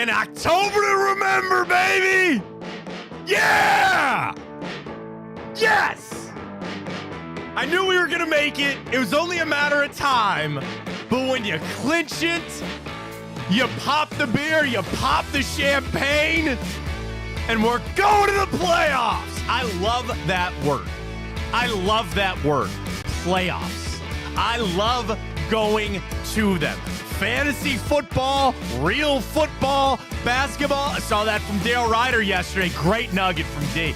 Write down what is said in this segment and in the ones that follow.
An October to remember, baby! Yeah! Yes! I knew we were going to make it. It was only a matter of time. But when you clinch it, you pop the beer, you pop the champagne, and we're going to the playoffs. I love that word. I love that word. Playoffs. I love going to them. Fantasy football, real football, basketball. I saw that from Dale Ryder yesterday. Great nugget from D.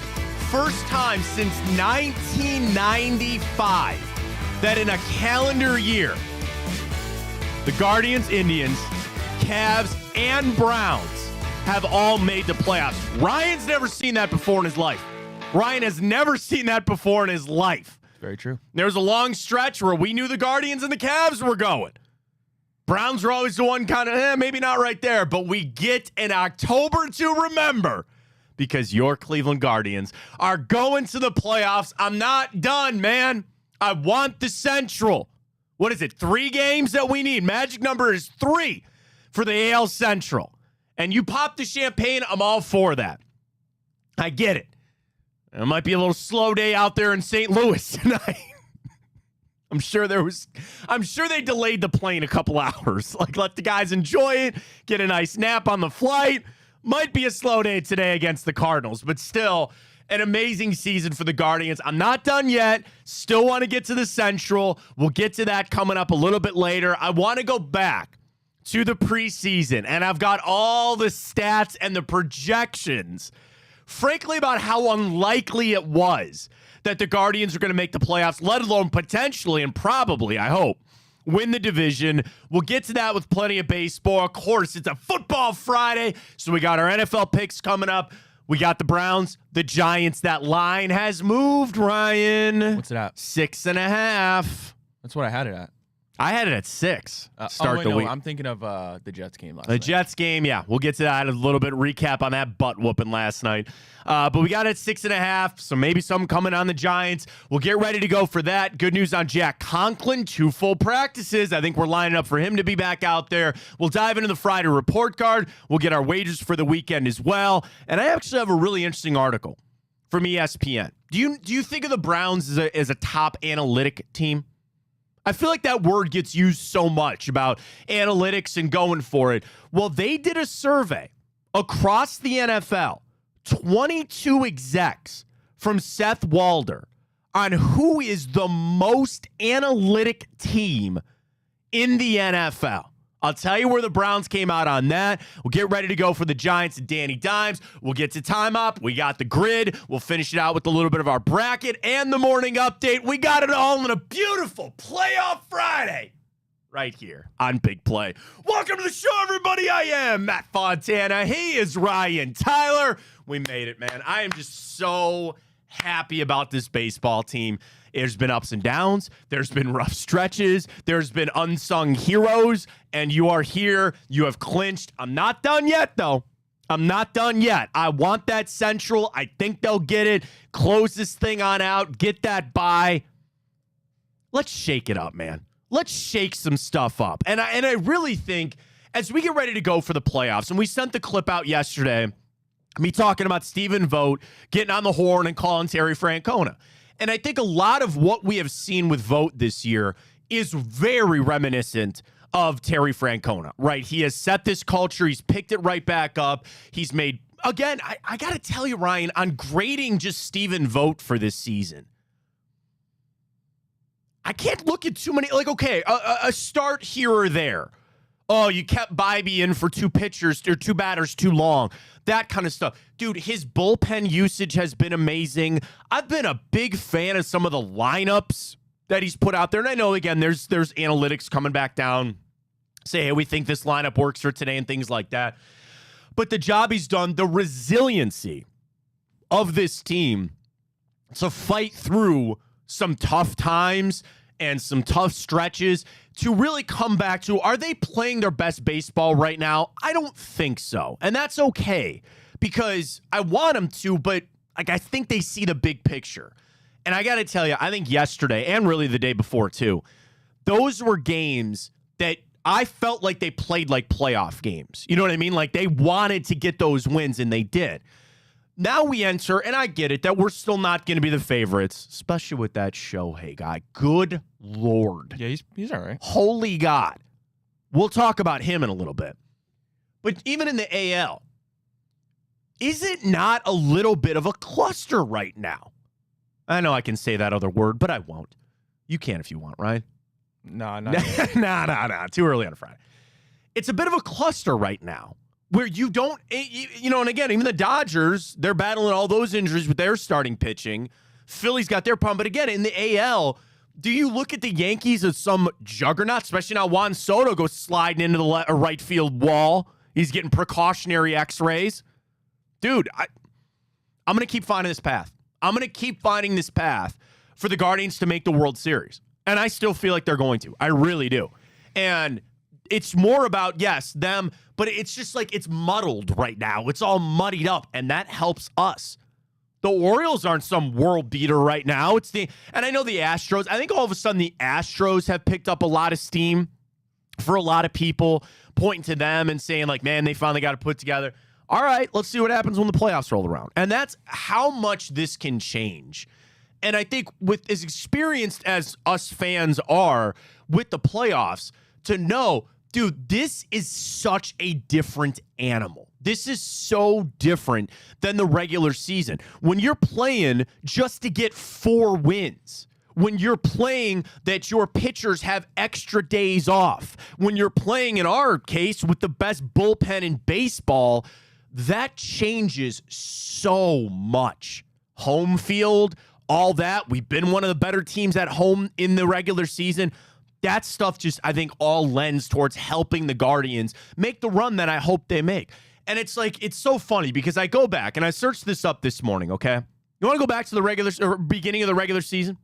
First time since 1995 that in a calendar year, the Guardians, Indians, Cavs, and Browns have all made the playoffs. Ryan's never seen that before in his life. Ryan has never seen that before in his life. Very true. There was a long stretch where we knew the Guardians and the Cavs were going. Browns were always the one kind of, maybe not right there, but we get an October to remember because your Cleveland Guardians are going to the playoffs. I'm not done, man. I want the Central. What is it, 3 games that we need? Magic number is 3 for the AL Central. And you pop the champagne, I'm all for that. I get it. It might be a little slow day out there in St. Louis tonight. I'm sure they delayed the plane a couple hours. Like, let the guys enjoy it, get a nice nap on the flight. Might be a slow day today against the Cardinals, but still an amazing season for the Guardians. I'm not done yet. Still want to get to the Central. We'll get to that coming up a little bit later. I want to go back to the preseason, and I've got all the stats and the projections, frankly, about how unlikely it was that the Guardians are going to make the playoffs, let alone potentially and probably, I hope, win the division. We'll get to that with plenty of baseball. Of course, it's a football Friday, so we got our NFL picks coming up. We got the Browns, the Giants. That line has moved, Ryan. What's it at? 6.5. That's what I had it at. I had it at 6. The week. I'm thinking of the Jets game last night. The Jets game, yeah. We'll get to that in a little bit. Recap on that butt whooping last night. But we got it at 6.5, so maybe some coming on the Giants. We'll get ready to go for that. Good news on Jack Conklin, 2 full practices. I think we're lining up for him to be back out there. We'll dive into the Friday report card. We'll get our wagers for the weekend as well. And I actually have a really interesting article from ESPN. Do you think of the Browns as a top analytic team? I feel like that word gets used so much about analytics and going for it. Well, they did a survey across the NFL, 22 execs from Seth Walder, on who is the most analytic team in the NFL. I'll tell you where the Browns came out on that. We'll get ready to go for the Giants and Danny Dimes. We'll get to time up. We got the grid. We'll finish it out with a little bit of our bracket and the morning update. We got it all in a beautiful playoff Friday right here on Big Play. Welcome to the show, everybody. I am Matt Fontana. He is Ryan Tyler. We made it, man. I am just so happy about this baseball team. There's been ups and downs. There's been rough stretches. There's been unsung heroes. And you are here. You have clinched. I'm not done yet, though. I'm not done yet. I want that Central. I think they'll get it. Close this thing on out. Get that bye. Let's shake it up, man. Let's shake some stuff up. And I really think as we get ready to go for the playoffs, and we sent the clip out yesterday, me talking about Stephen Vogt getting on the horn and calling Terry Francona. And I think a lot of what we have seen with Vogt this year is very reminiscent of Terry Francona, right? He has set this culture. He's picked it right back up. He's made, again, I got to tell you, Ryan, on grading just Stephen Vogt for this season, I can't look at too many, like, okay, a start here or there. Oh, you kept Bybee in for 2 pitchers or 2 batters too long. That kind of stuff. Dude, his bullpen usage has been amazing. I've been a big fan of some of the lineups that he's put out there. And I know, again, there's analytics coming back down. Say, hey, we think this lineup works for today and things like that. But the job he's done, the resiliency of this team to fight through some tough times and some tough stretches to really come back to, are they playing their best baseball right now? I don't think so. And that's okay because I want them to, but like I think they see the big picture. And I got to tell you, I think yesterday and really the day before too, those were games that I felt like they played like playoff games. You know what I mean? Like they wanted to get those wins, and they did. Now we enter, and I get it, that we're still not going to be the favorites, especially with that Shohei guy. Good Lord. Yeah, he's all right. Holy God. We'll talk about him in a little bit. But even in the AL, is it not a little bit of a cluster right now? I know I can say that other word, but I won't. You can if you want, right? No. Nah. Too early on a Friday. It's a bit of a cluster right now where you don't, and again, even the Dodgers, they're battling all those injuries with their starting pitching. Philly's got their problem. But again, in the AL, do you look at the Yankees as some juggernaut, especially now Juan Soto goes sliding into the right field wall? He's getting precautionary x-rays. Dude, I'm going to keep finding this path. I'm going to keep finding this path for the Guardians to make the World Series. And I still feel like they're going to. I really do. And it's more about, yes, them, but it's just like it's muddled right now. It's all muddied up, and that helps us. The Orioles aren't some world beater right now. And I know the Astros. I think all of a sudden the Astros have picked up a lot of steam for a lot of people, pointing to them and saying, like, man, they finally got it put together. All right, let's see what happens when the playoffs roll around. And that's how much this can change. And I think with as experienced as us fans are with the playoffs, to know, dude, this is such a different animal. This is so different than the regular season. When you're playing just to get 4 wins, when you're playing that your pitchers have extra days off, when you're playing, in our case, with the best bullpen in baseball, that changes so much. Home field, all that. We've been one of the better teams at home in the regular season. That stuff just, I think, all lends towards helping the Guardians make the run that I hope they make. And it's like, it's so funny because I go back and I searched this up this morning, okay? You want to go back to the beginning of the regular season?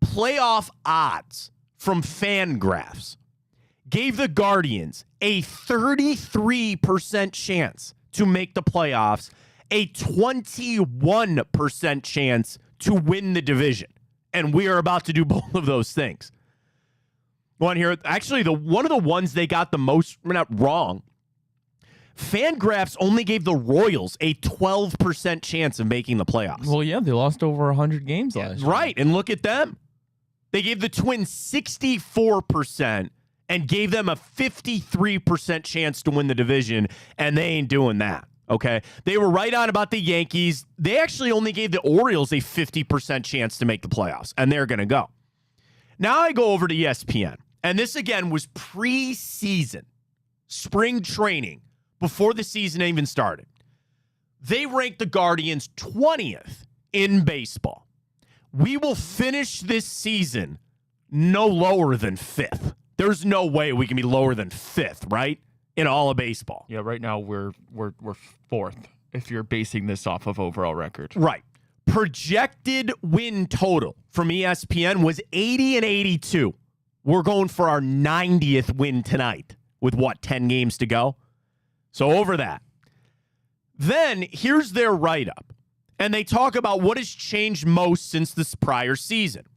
Playoff odds from Fangraphs gave the Guardians a 33% chance to make the playoffs, a 21% chance to win the division. And we are about to do both of those things. One here, actually, one of the ones they got the most, not wrong, Fangraphs only gave the Royals a 12% chance of making the playoffs. Well, yeah, they lost over 100 games last year. Right, and look at them. They gave the Twins 64% and gave them a 53% chance to win the division, and they ain't doing that, okay? They were right on about the Yankees. They actually only gave the Orioles a 50% chance to make the playoffs, and they're going to go. Now I go over to ESPN, and this, again, was preseason, spring training, before the season even started. They ranked the Guardians 20th in baseball. We will finish this season no lower than 5th. There's no way we can be lower than 5th, right? In all of baseball. Yeah, right now we're 4th if you're basing this off of overall record. Right. Projected win total from ESPN was 80 and 82. We're going for our 90th win tonight with 10 games to go? So over that. Then here's their write-up. And they talk about what has changed most since this prior season.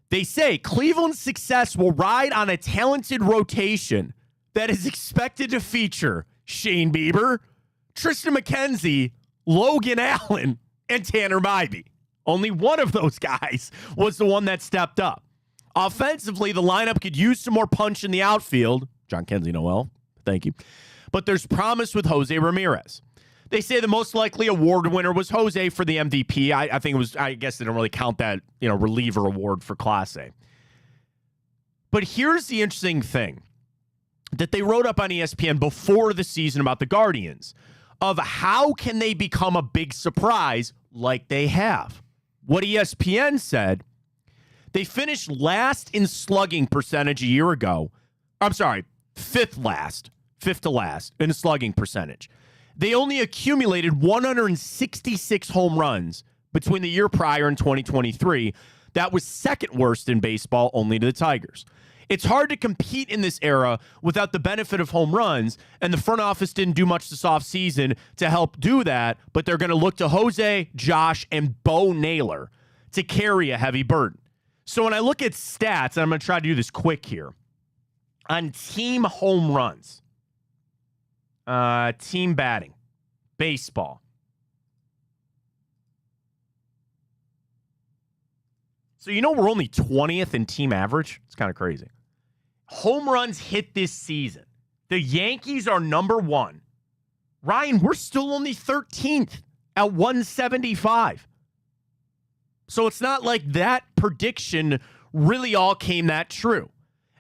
They say Cleveland's success will ride on a talented rotation that is expected to feature Shane Bieber, Tristan McKenzie, Logan Allen, and Tanner Bybee. Only one of those guys was the one that stepped up. Offensively, the lineup could use some more punch in the outfield. John Kenzie Noel, thank you. But there's promise with Jose Ramirez. They say the most likely award winner was Jose for the MVP. I think it was, I guess they don't really count that, reliever award for Class A. But here's the interesting thing that they wrote up on ESPN before the season about the Guardians of how can they become a big surprise like they have. What ESPN said, they finished last in slugging percentage a year ago. I'm sorry, fifth to last in slugging percentage. They only accumulated 166 home runs between the year prior and 2023. That was second worst in baseball, only to the Tigers. It's hard to compete in this era without the benefit of home runs, and the front office didn't do much this offseason to help do that, but they're going to look to Jose, Josh, and Bo Naylor to carry a heavy burden. So when I look at stats, and I'm going to try to do this quick here, on team home runs, team batting, baseball. So we're only 20th in team average? It's kind of crazy. Home runs hit this season. The Yankees are number 1. Ryan, we're still only 13th at 175. So it's not like that prediction really all came that true.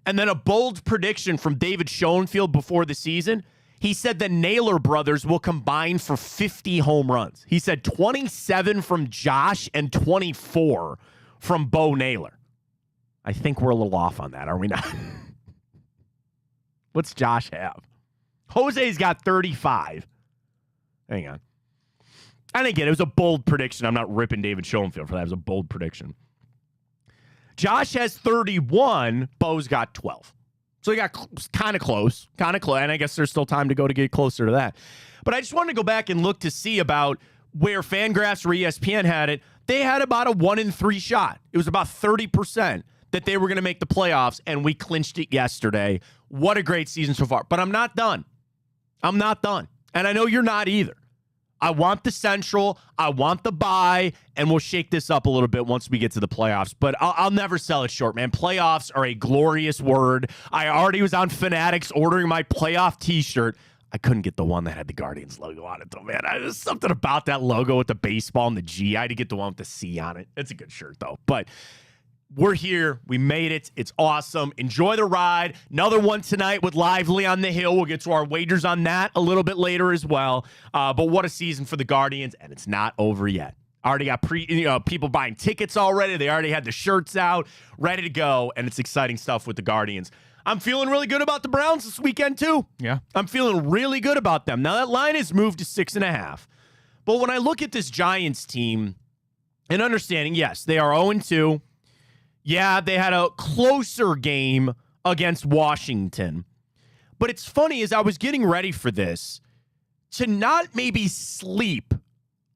And then a bold prediction from David Schoenfield before the season. He said the Naylor brothers will combine for 50 home runs. He said 27 from Josh and 24 from Bo Naylor. I think we're a little off on that, are we not? What's Josh have? Jose's got 35. Hang on. And again, it was a bold prediction. I'm not ripping David Schoenfield for that. It was a bold prediction. Josh has 31. Bo's got 12. So he got kind of close. And I guess there's still time to go to get closer to that. But I just wanted to go back and look to see about where Fangraphs or ESPN had it. They had about a 1 in 3 shot. It was about 30% that they were going to make the playoffs, and we clinched it yesterday. What a great season so far. But I'm not done. And I know you're not either. I want the Central. I want the bye, and we'll shake this up a little bit once we get to the playoffs. But I'll never sell it short, man. Playoffs are a glorious word. I already was on Fanatics ordering my playoff T-shirt. I couldn't get the one that had the Guardians logo on it, though, man. There's something about that logo with the baseball and the G. I had to get the one with the C on it. It's a good shirt, though. But we're here. We made it. It's awesome. Enjoy the ride. Another one tonight with Lively on the Hill. We'll get to our wagers on that a little bit later as well. But what a season for the Guardians, and it's not over yet. Already got people buying tickets already. They already had the shirts out, ready to go, and it's exciting stuff with the Guardians. I'm feeling really good about the Browns this weekend, too. Yeah. I'm feeling really good about them. Now, that line has moved to 6.5. But when I look at this Giants team and understanding, yes, they are 0-2. Yeah, they had a closer game against Washington. But it's funny, as I was getting ready for this, to not maybe sleep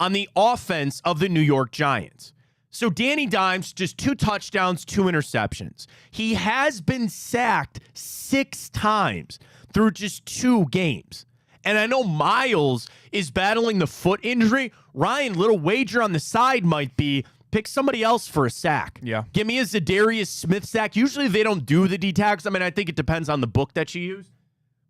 on the offense of the New York Giants. So Danny Dimes, just 2 touchdowns, 2 interceptions. He has been sacked 6 times through just 2 games. And I know Miles is battling the foot injury. Ryan, little wager on the side might be, pick somebody else for a sack. Yeah. Give me a Zadarius Smith sack. Usually they don't do the D-tags. I mean, I think it depends on the book that you use.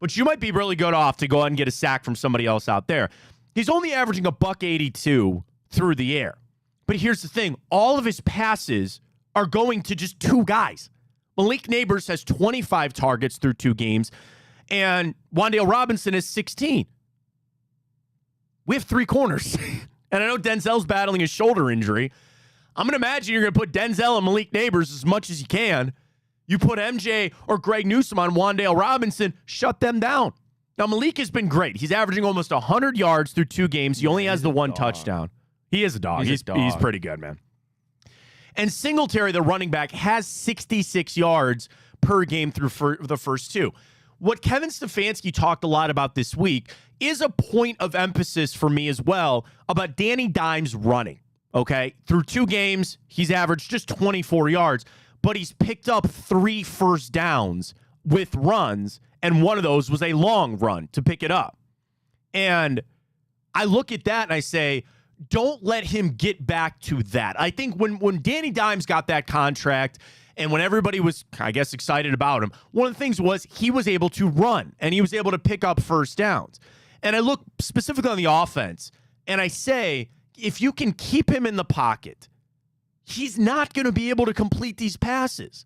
But you might be really good off to go ahead and get a sack from somebody else out there. He's only averaging $182 through the air. But here's the thing. All of his passes are going to just 2 guys. Malik Neighbors has 25 targets through 2 games, and Wan'Dale Robinson has 16. We have 3 corners. And I know Denzel's battling a shoulder injury. I'm going to imagine you're going to put Denzel and Malik Neighbors as much as you can. You put MJ or Greg Newsome on Wan'Dale Robinson, shut them down. Now, Malik has been great. He's averaging almost 100 yards through 2 games. He only has the 1 touchdown. He is a dog. He's pretty good, man. And Singletary, the running back, has 66 yards per game through the first 2. What Kevin Stefanski talked a lot about this week is a point of emphasis for me as well about Danny Dimes running, okay? Through 2 games, he's averaged just 24 yards, but he's picked up 3 first downs with runs, and one of those was a long run to pick it up. And I look at that and I say, don't let him get back to that. I think when Danny Dimes got that contract and when everybody was, I guess, excited about him, one of the things was he was able to run and he was able to pick up first downs. And I look specifically on the offense and I say, if you can keep him in the pocket, he's not going to be able to complete these passes.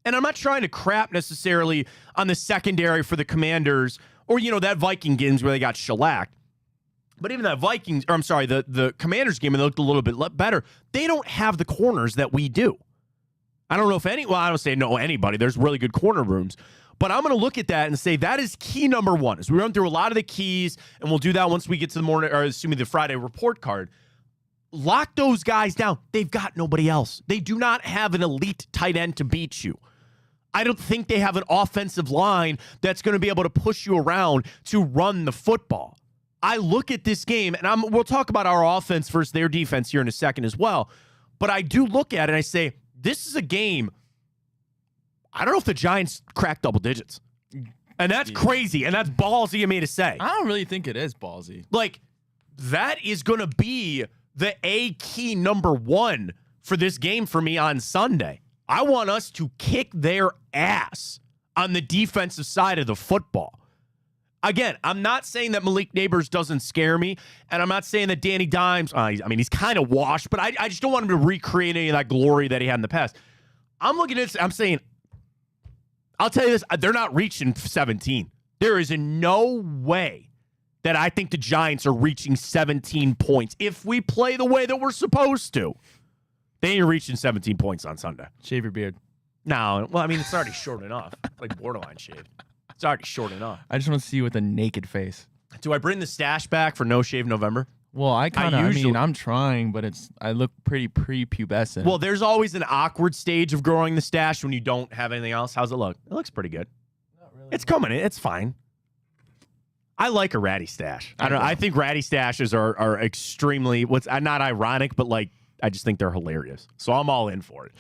And I'm not trying to crap necessarily on the secondary for the Commanders or, that Viking games where they got shellacked. But even that the Commanders game, and they looked a little bit better. They don't have the corners that we do. I don't know if I don't say no anybody. There's really good corner rooms. But I'm going to look at that and say that is key number 1. As we run through a lot of the keys, and we'll do that once we get to the Friday report card. Lock those guys down. They've got nobody else. They do not have an elite tight end to beat you. I don't think they have an offensive line that's going to be able to push you around to run the football. I look at this game, and we'll talk about our offense versus their defense here in a second as well. But I do look at it and I say, this is a game I don't know if the Giants crack double digits. And that's crazy, and that's ballsy of me to say. I don't really think it is ballsy. Like, that is going to be the key number one for this game for me on Sunday. I want us to kick their ass on the defensive side of the football. Again, I'm not saying that Malik Neighbors doesn't scare me, and I'm not saying that Danny Dimes, he's kind of washed, but I just don't want him to recreate any of that glory that he had in the past. I'm looking at this, I'm saying, I'll tell you this, they're not reaching 17. There is no way that I think the Giants are reaching 17 points. If we play the way that we're supposed to, they ain't reaching 17 points on Sunday. Shave your beard. No, well, it's already short enough. Like borderline shaved. It's already short enough. I just want to see you with a naked face. Do I bring the stash back for No Shave November? Well, I'm trying, but I look pretty prepubescent. Well, there's always an awkward stage of growing the stash when you don't have anything else. How's it look? It looks pretty good. Not really. It's coming in. It's fine. I like a ratty stash. I think ratty stashes are extremely, not ironic, but like, I just think they're hilarious. So I'm all in for it.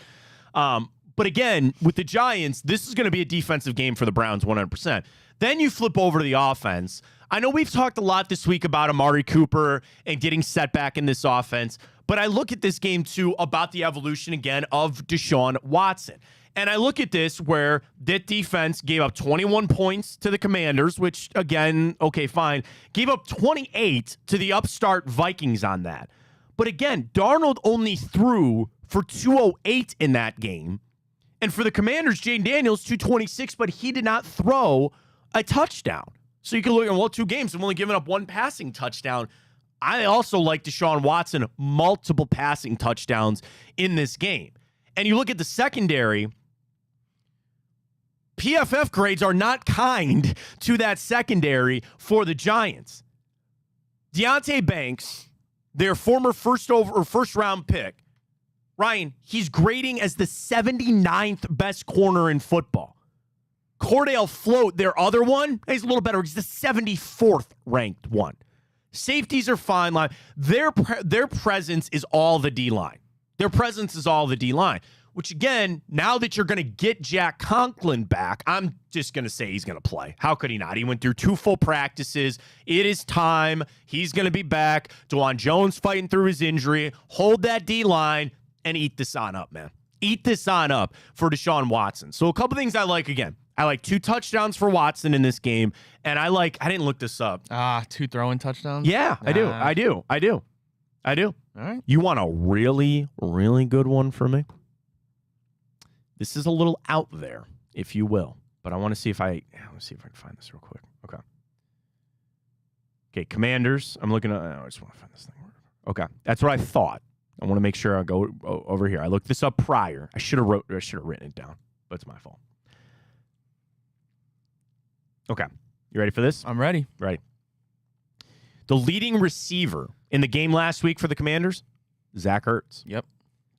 But again, with the Giants, this is going to be a defensive game for the Browns 100%. Then you flip over to the offense. I know we've talked a lot this week about Amari Cooper and getting set back in this offense, but I look at this game too about the evolution again of Deshaun Watson. And I look at this where that defense gave up 21 points to the Commanders, which again, okay, fine. Gave up 28 to the upstart Vikings on that. But again, Darnold only threw for 208 in that game. And for the Commanders, Jaden Daniels, 226, but he did not throw a touchdown. So you can look at, 2 games, I'm only giving up 1 passing touchdown. I also like Deshaun Watson, multiple passing touchdowns in this game. And you look at the secondary, PFF grades are not kind to that secondary for the Giants. Deonte Banks, their former first round pick, Ryan, he's grading as the 79th best corner in football. Cordell Float, their other one, he's a little better. He's the 74th ranked one. Safeties are fine line. Their presence is all the D-line. Their presence is all the D-line, which again, now that you're going to get Jack Conklin back, I'm just going to say he's going to play. How could he not? He went through 2 full practices. It is time. He's going to be back. DeJuan Jones fighting through his injury. Hold that D-line and eat this on up, man. Eat this on up for Deshaun Watson. So a couple things I like again. I like 2 touchdowns for Watson in this game, and I didn't look this up. 2 throwing touchdowns? Yeah, I do. All right. You want a really, really good one for me? This is a little out there, if you will, but I want to see if I can find this real quick. Okay, Commanders. I'm looking at, I just want to find this thing. Okay, that's what I thought. I want to make sure I go over here. I looked this up prior. I should have written it down, but it's my fault. Okay. You ready for this? I'm ready. Ready. The leading receiver in the game last week for the Commanders, Zach Ertz. Yep.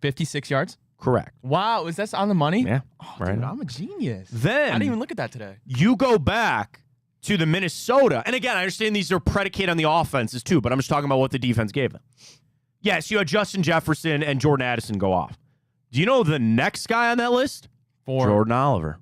56 yards? Correct. Wow. Is that on the money? Yeah. Oh, right. Dude, I'm a genius. Then I didn't even look at that today. You go back to the Minnesota. And again, I understand these are predicated on the offenses too, but I'm just talking about what the defense gave them. Yes, you had Justin Jefferson and Jordan Addison go off. Do you know the next guy on that list? Jordan Oliver.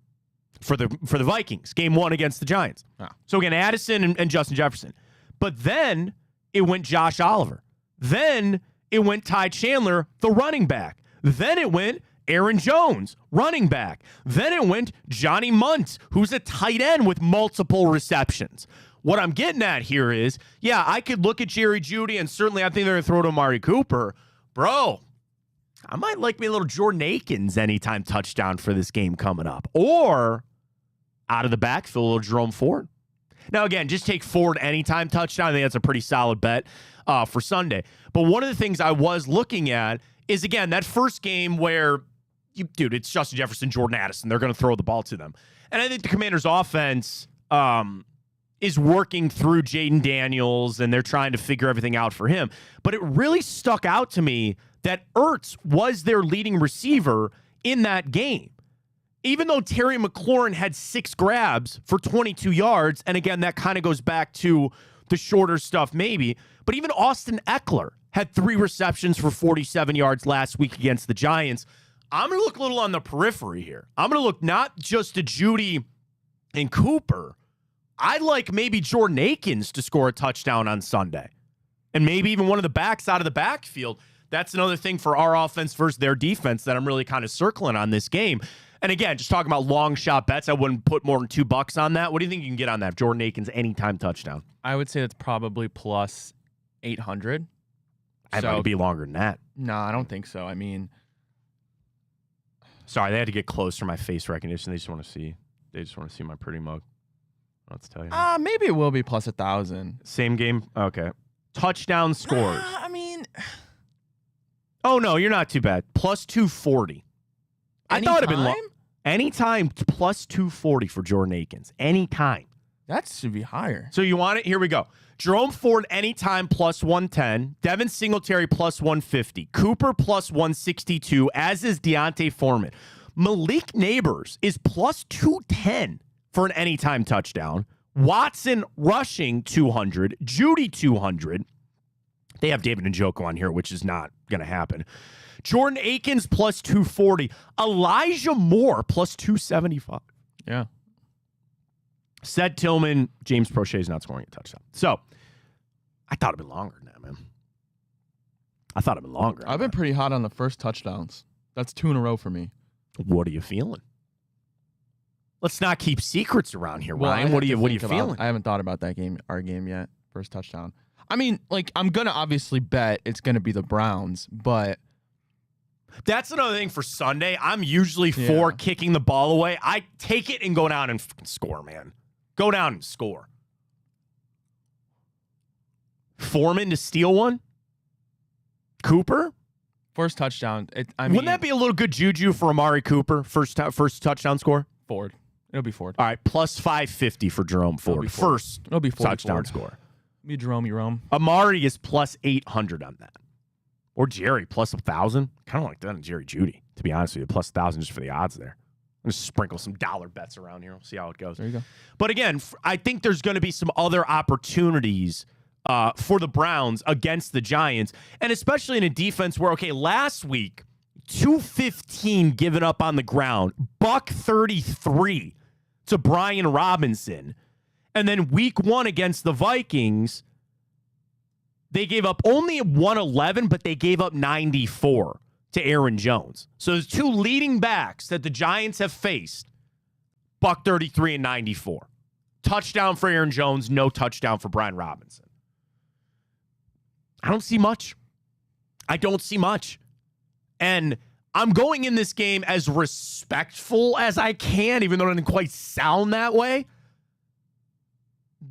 For the Vikings, game 1 against the Giants. Oh. So again, Addison and Justin Jefferson. But then it went Josh Oliver. Then it went Ty Chandler, the running back. Then it went Aaron Jones, running back. Then it went Johnny Munt, who's a tight end with multiple receptions. What I'm getting at here is, yeah, I could look at Jerry Jeudy, and certainly I think they're going to throw to Amari Cooper. Bro, I might like me a little Jordan Akins anytime touchdown for this game coming up. Or out of the backfield, a little Jerome Ford. Now, again, just take Ford anytime touchdown. I think that's a pretty solid bet for Sunday. But one of the things I was looking at is, again, that first game where, it's Justin Jefferson, Jordan Addison. They're going to throw the ball to them. And I think the Commanders' offense is working through Jaden Daniels, and they're trying to figure everything out for him. But it really stuck out to me that Ertz was their leading receiver in that game. Even though Terry McLaurin had 6 grabs for 22 yards, and again, that kind of goes back to the shorter stuff maybe, but even Austin Eckler had 3 receptions for 47 yards last week against the Giants. I'm going to look a little on the periphery here. I'm going to look not just to Judy and Cooper. I'd like maybe Jordan Akins to score a touchdown on Sunday. And maybe even one of the backs out of the backfield. That's another thing for our offense versus their defense that I'm really kind of circling on this game. And again, just talking about long shot bets, I wouldn't put more than $2 on that. What do you think you can get on that? Jordan Akins anytime touchdown. I would say it's probably plus 800. I might be longer than that. No, I don't think so. I mean, sorry, they had to get close for my face recognition. They just want to see. They just want to see my pretty mug. Let's tell you. Maybe it will be plus 1,000. Same game. Okay. Touchdown scores. I mean, oh no, you're not too bad. Plus 240. I thought it'd been anytime plus 240 for Jordan Akins. Anytime. That should be higher. So you want it? Here we go. Jerome Ford anytime plus 110. Devin Singletary plus 150. Cooper plus 162, as is Deontay Foreman. Malik Neighbors is plus 210 for an anytime touchdown. Watson rushing 200. Judy 200. They have David Njoku on here, which is not going to happen. Jordan Akins plus 240. Elijah Moore plus 275. Yeah. Seth Tillman, James Prochet is not scoring a touchdown. So, I thought it'd been longer than that, man. I thought it'd been longer. I've been pretty hot on the first touchdowns. That's 2 in a row for me. What are you feeling? Let's not keep secrets around here, Ryan. What are you feeling? I haven't thought about that game, our game yet. First touchdown. I mean, like, I'm going to obviously bet it's going to be the Browns, but that's another thing for Sunday. I'm usually for kicking the ball away. I take it and go down and score, man. Go down and score. Foreman to steal one? Cooper? First touchdown. Wouldn't that be a little good juju for Amari Cooper? First touchdown score? Ford. It'll be Ford. All right, plus 550 for Jerome Ford. It'll be Ford. Touchdown score. Be Jerome. Amari is plus 800 on that. Or Jerry, plus 1,000. Kind of like that on Jerry Judy, to be honest with you. Plus 1,000 just for the odds there. I'm just sprinkle some dollar bets around here. We'll see how it goes. There you go. But again, I think there's going to be some other opportunities for the Browns against the Giants, and especially in a defense where, okay, last week, 215 given up on the ground, $133 to Brian Robinson. And then week 1 against the Vikings, they gave up only 111, but they gave up 94 to Aaron Jones. So there's 2 leading backs that the Giants have faced, $133 and 94. Touchdown for Aaron Jones, no touchdown for Brian Robinson. I don't see much. And I'm going in this game as respectful as I can, even though it didn't quite sound that way.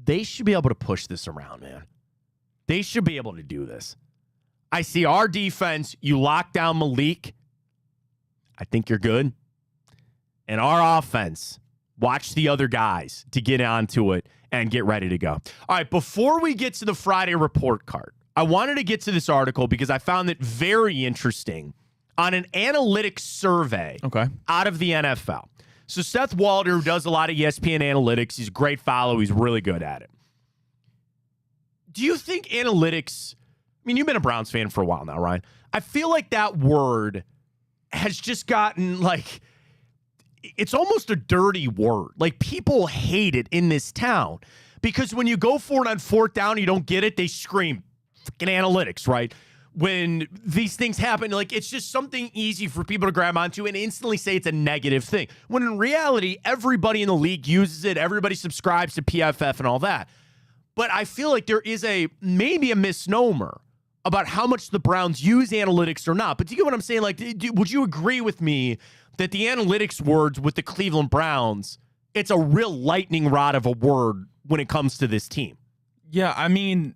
They should be able to push this around, man. They should be able to do this. I see our defense. You lock down Malik. I think you're good. And our offense, watch the other guys to get onto it and get ready to go. All right, before we get to the Friday report card, I wanted to get to this article because I found it very interesting on an analytics survey out of the NFL. So Seth Walder, who does a lot of ESPN analytics, he's a great follow. He's really good at it. Do you think analytics, I mean, you've been a Browns fan for a while now, Ryan. I feel like that word has just gotten like, it's almost a dirty word. Like people hate it in this town because when you go for it on 4th down, you don't get it, they scream freaking analytics, right? When these things happen, like it's just something easy for people to grab onto and instantly say it's a negative thing. When in reality, everybody in the league uses it. Everybody subscribes to PFF and all that. But I feel like there is maybe a misnomer about how much the Browns use analytics or not. But do you get what I'm saying? Like, would you agree with me that the analytics words with the Cleveland Browns, it's a real lightning rod of a word when it comes to this team? Yeah, I mean,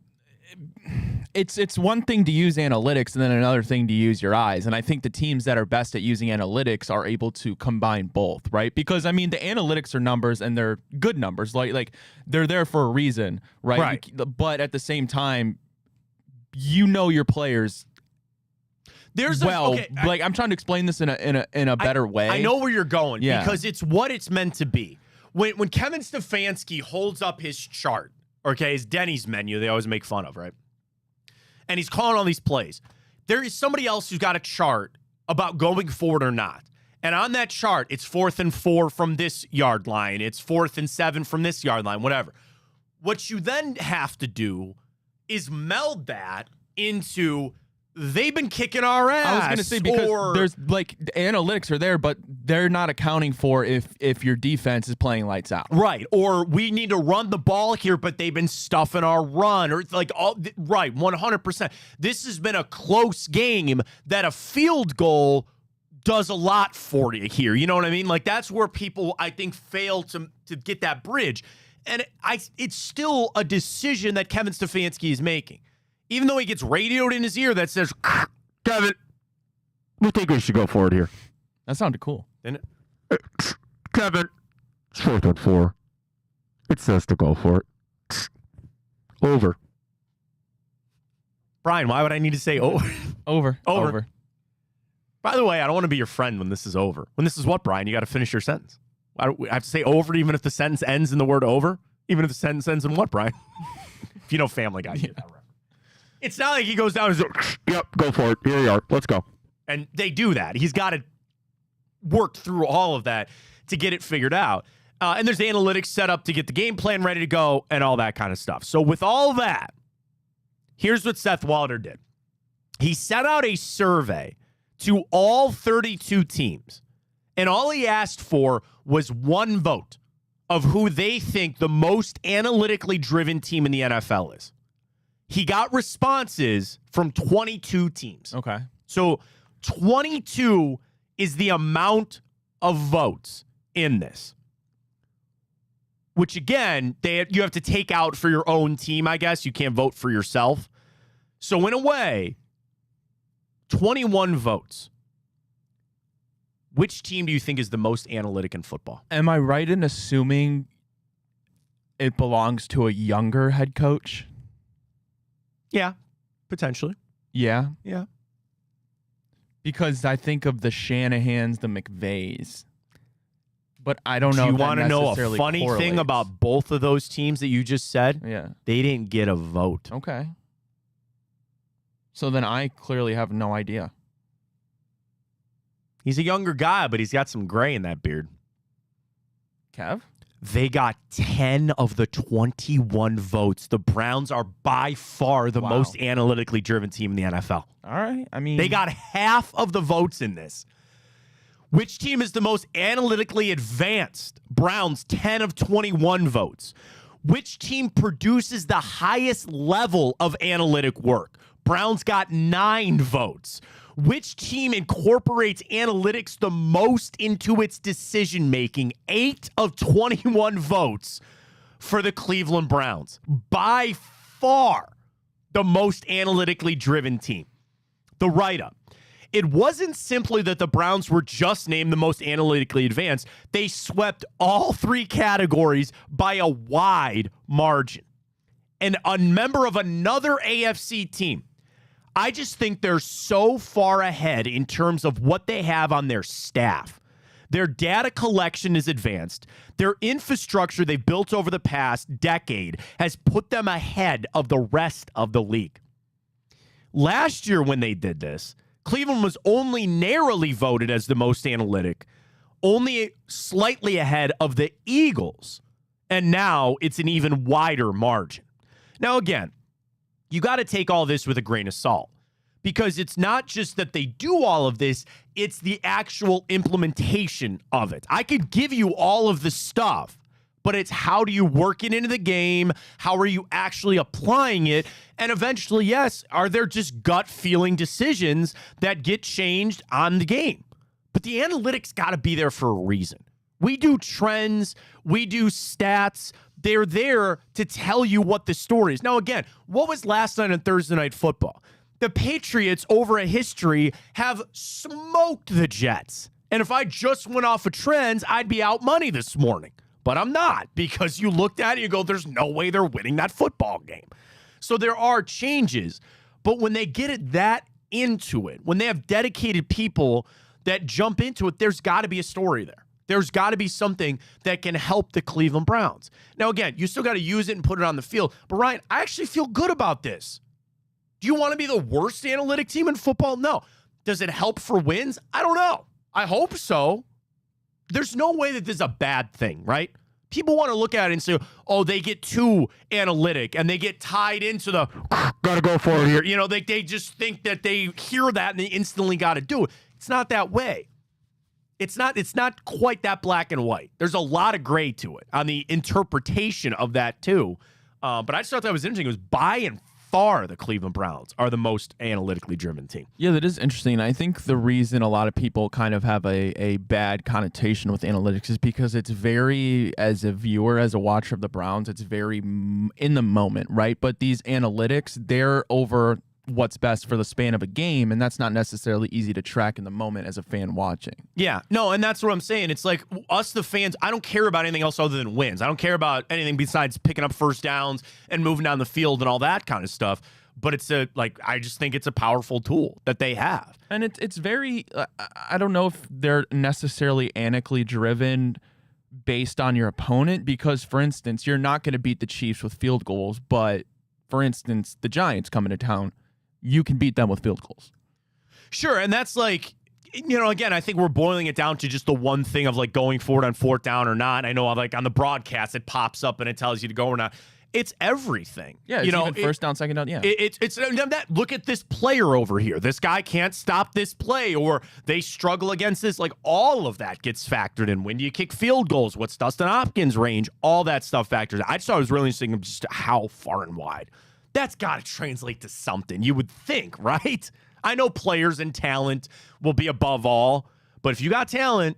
it's one thing to use analytics and then another thing to use your eyes. And I think the teams that are best at using analytics are able to combine both, right? Because, I mean, the analytics are numbers and they're good numbers. Like they're there for a reason, right? But at the same time, you know your players I'm trying to explain this in a better way. I know where you're going because it's what it's meant to be. When Kevin Stefanski holds up his chart, okay, his Denny's menu, they always make fun of, right? And he's calling all these plays. There is somebody else who's got a chart about going forward or not. And on that chart, it's 4th and 4 from this yard line. It's 4th and 7 from this yard line, whatever. What you then have to do is meld that into they've been kicking our ass. I was going to say, because there's like the analytics are there, but they're not accounting for if your defense is playing lights out. Right. Or we need to run the ball here, but they've been stuffing our run. Or like, right, 100%. This has been a close game that a field goal does a lot for you here. You know what I mean? Like, that's where people, I think, fail to get that bridge. And it's still a decision that Kevin Stefanski is making. Even though he gets radioed in his ear that says, Kevin, we think we should go for it here. That sounded cool. Didn't it? Kevin, it's 4th and 4. It says to go for it. Over. Brian, why would I need to say over? Over. By the way, I don't want to be your friend when this is over. When this is what, Brian? You got to finish your sentence. I have to say over even if the sentence ends in the word over? Even if the sentence ends in what, Brian? If you know Family Guy, you get that reference. It's not like he goes down and says, yep, go for it. Here you are. Let's go. And they do that. He's got to work through all of that to get it figured out. And there's analytics set up to get the game plan ready to go and all that kind of stuff. So with all that, here's what Seth Walder did. He sent out a survey to all 32 teams, and all he asked for was one vote of who they think the most analytically driven team in the NFL is. He got responses from 22 teams. Okay. So 22 is the amount of votes in this, which, again, you have to take out for your own team, I guess. You can't vote for yourself. So in a way, 21 votes. Which team do you think is the most analytic in football? Am I right in assuming it belongs to a younger head coach? Yeah, potentially. Yeah. Yeah. Because I think of the Shanahans, the McVays. But I don't know. Do you want to know a funny thing about both of those teams that you just said? Yeah. They didn't get a vote. Okay. So then I clearly have no idea. He's a younger guy, but he's got some gray in that beard. Kev? They got 10 of the 21 votes. The Browns are by far the most analytically driven team in the NFL. All right. I mean, they got half of the votes in this. Which team is the most analytically advanced? Browns, 10 of 21 votes. Which team produces the highest level of analytic work? Browns got 9 votes. Which team incorporates analytics the most into its decision-making? 8 of 21 votes for the Cleveland Browns. By far the most analytically driven team. The write-up. It wasn't simply that the Browns were just named the most analytically advanced. They swept all 3 categories by a wide margin. And a member of another AFC team, I just think they're so far ahead in terms of what they have on their staff. Their data collection is advanced. Their infrastructure they've built over the past decade has put them ahead of the rest of the league. Last year when they did this, Cleveland was only narrowly voted as the most analytic, only slightly ahead of the Eagles. And now it's an even wider margin. Now, again, you got to take all this with a grain of salt, because it's not just that they do all of this, it's the actual implementation of it. I could give you all of the stuff, but it's how do you work it into the game? How are you actually applying it? And eventually, yes, are there just gut feeling decisions that get changed on the game? But the analytics got to be there for a reason. We do trends, we do stats. They're there to tell you what the story is. Now, again, what was last night on Thursday Night Football? The Patriots, over a history, have smoked the Jets. And if I just went off of trends, I'd be out money this morning. But I'm not, because you looked at it, you go, there's no way they're winning that football game. So there are changes. But when they get it that into it, when they have dedicated people that jump into it, there's got to be a story there. There's got to be something that can help the Cleveland Browns. Now, again, you still got to use it and put it on the field. But, Ryan, I actually feel good about this. Do you want to be the worst analytic team in football? No. Does it help for wins? I don't know. I hope so. There's no way that this is a bad thing, right? People want to look at it and say, oh, they get too analytic and they get tied into the gotta go for it here. You know, they just think that they hear that and they instantly got to do it. It's not that way. It's not quite that black and white. There's a lot of gray to it on the interpretation of that too. But I just thought that was interesting. It was by and far the Cleveland Browns are the most analytically driven team. Yeah, that is interesting. I think the reason a lot of people kind of have a bad connotation with analytics is because it's very, as a viewer, as a watcher of the Browns, it's very in the moment, right? But these analytics, they're over what's best for the span of a game, and that's not necessarily easy to track in the moment as a fan watching. Yeah, no, and that's what I'm saying. It's like us, the fans, I don't care about anything else other than wins. I don't care about anything besides picking up first downs and moving down the field and all that kind of stuff. But it's I just think it's a powerful tool that they have. And it's very, I don't know if they're necessarily analytically driven based on your opponent, because, for instance, you're not going to beat the Chiefs with field goals, but, for instance, the Giants come into town, you can beat them with field goals. Sure, and that's like, you know, again, I think we're boiling it down to just the one thing of like going forward on fourth down or not. I know like on the broadcast it pops up and it tells you to go or not. It's everything. Yeah, you know, even first down, second down. Yeah, it's that. Look at this player over here. This guy can't stop this play, or they struggle against this. Like all of that gets factored in. When do you kick field goals? What's Dustin Hopkins' range? All that stuff factors. I just thought it was really interesting of just how far and wide. That's got to translate to something, you would think, right? I know players and talent will be above all, but if you got talent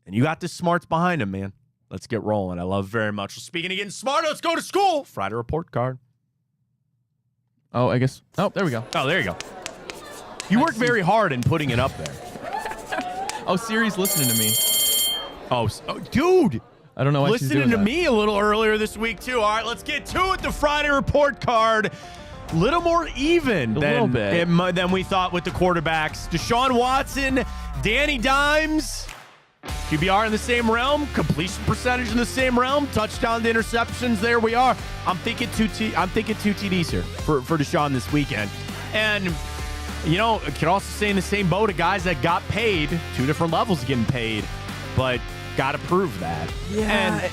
and you got the smarts behind them, man, let's get rolling. I love it very much. Speaking of getting smart, let's go to school. Friday report card. Oh, I guess. Oh, there we go. Oh, there you go. You worked very hard in putting it up there. Oh, Siri's listening to me. Oh, dude. I don't know why she's listening doing to that. me a little earlier this week, too. All right, let's get to it. The Friday report card. Little more even than we thought with the quarterbacks. Deshaun Watson, Danny Dimes, QBR in the same realm, completion percentage in the same realm, touchdown to interceptions. There we are. I'm thinking two TDs here for Deshaun this weekend. And, you know, it could also say in the same boat of guys that got paid, two different levels of getting paid, but got to prove that. Yeah. And,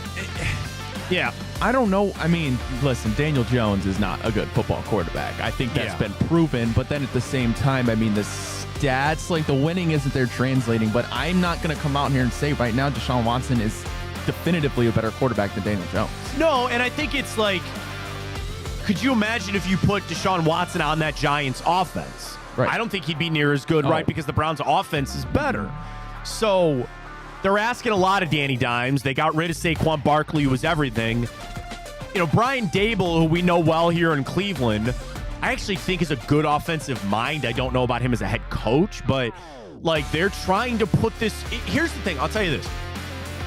yeah. I don't know. I mean, listen, Daniel Jones is not a good football quarterback. I think that's been proven. But then at the same time, I mean, the stats, like the winning isn't there translating. But I'm not going to come out here and say right now Deshaun Watson is definitively a better quarterback than Daniel Jones. No, and I think it's like, could you imagine if you put Deshaun Watson on that Giants offense? Right. I don't think he'd be near as good, right? Because the Browns' offense is better. So they're asking a lot of Danny Dimes. They got rid of Saquon Barkley, who was everything. You know, Brian Dable, who we know well here in Cleveland, I actually think is a good offensive mind. I don't know about him as a head coach, but like they're trying to put this. Here's the thing. I'll tell you this.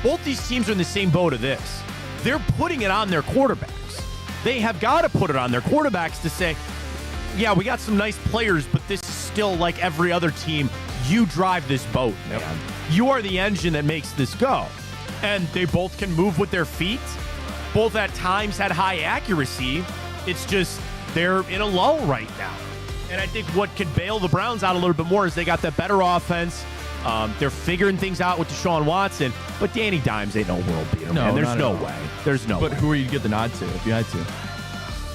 Both these teams are in the same boat of this. They're putting it on their quarterbacks. They have got to put it on their quarterbacks to say, yeah, we got some nice players, but this is still like every other team. You drive this boat, man. Yep. You are the engine that makes this go. And they both can move with their feet. Both at times had high accuracy. It's just they're in a lull right now. And I think what could bail the Browns out a little bit more is they got that better offense. They're figuring things out with Deshaun Watson. But Danny Dimes ain't no world beater, man. There's no way. There's no way. But who are you to get the nod to if you had to?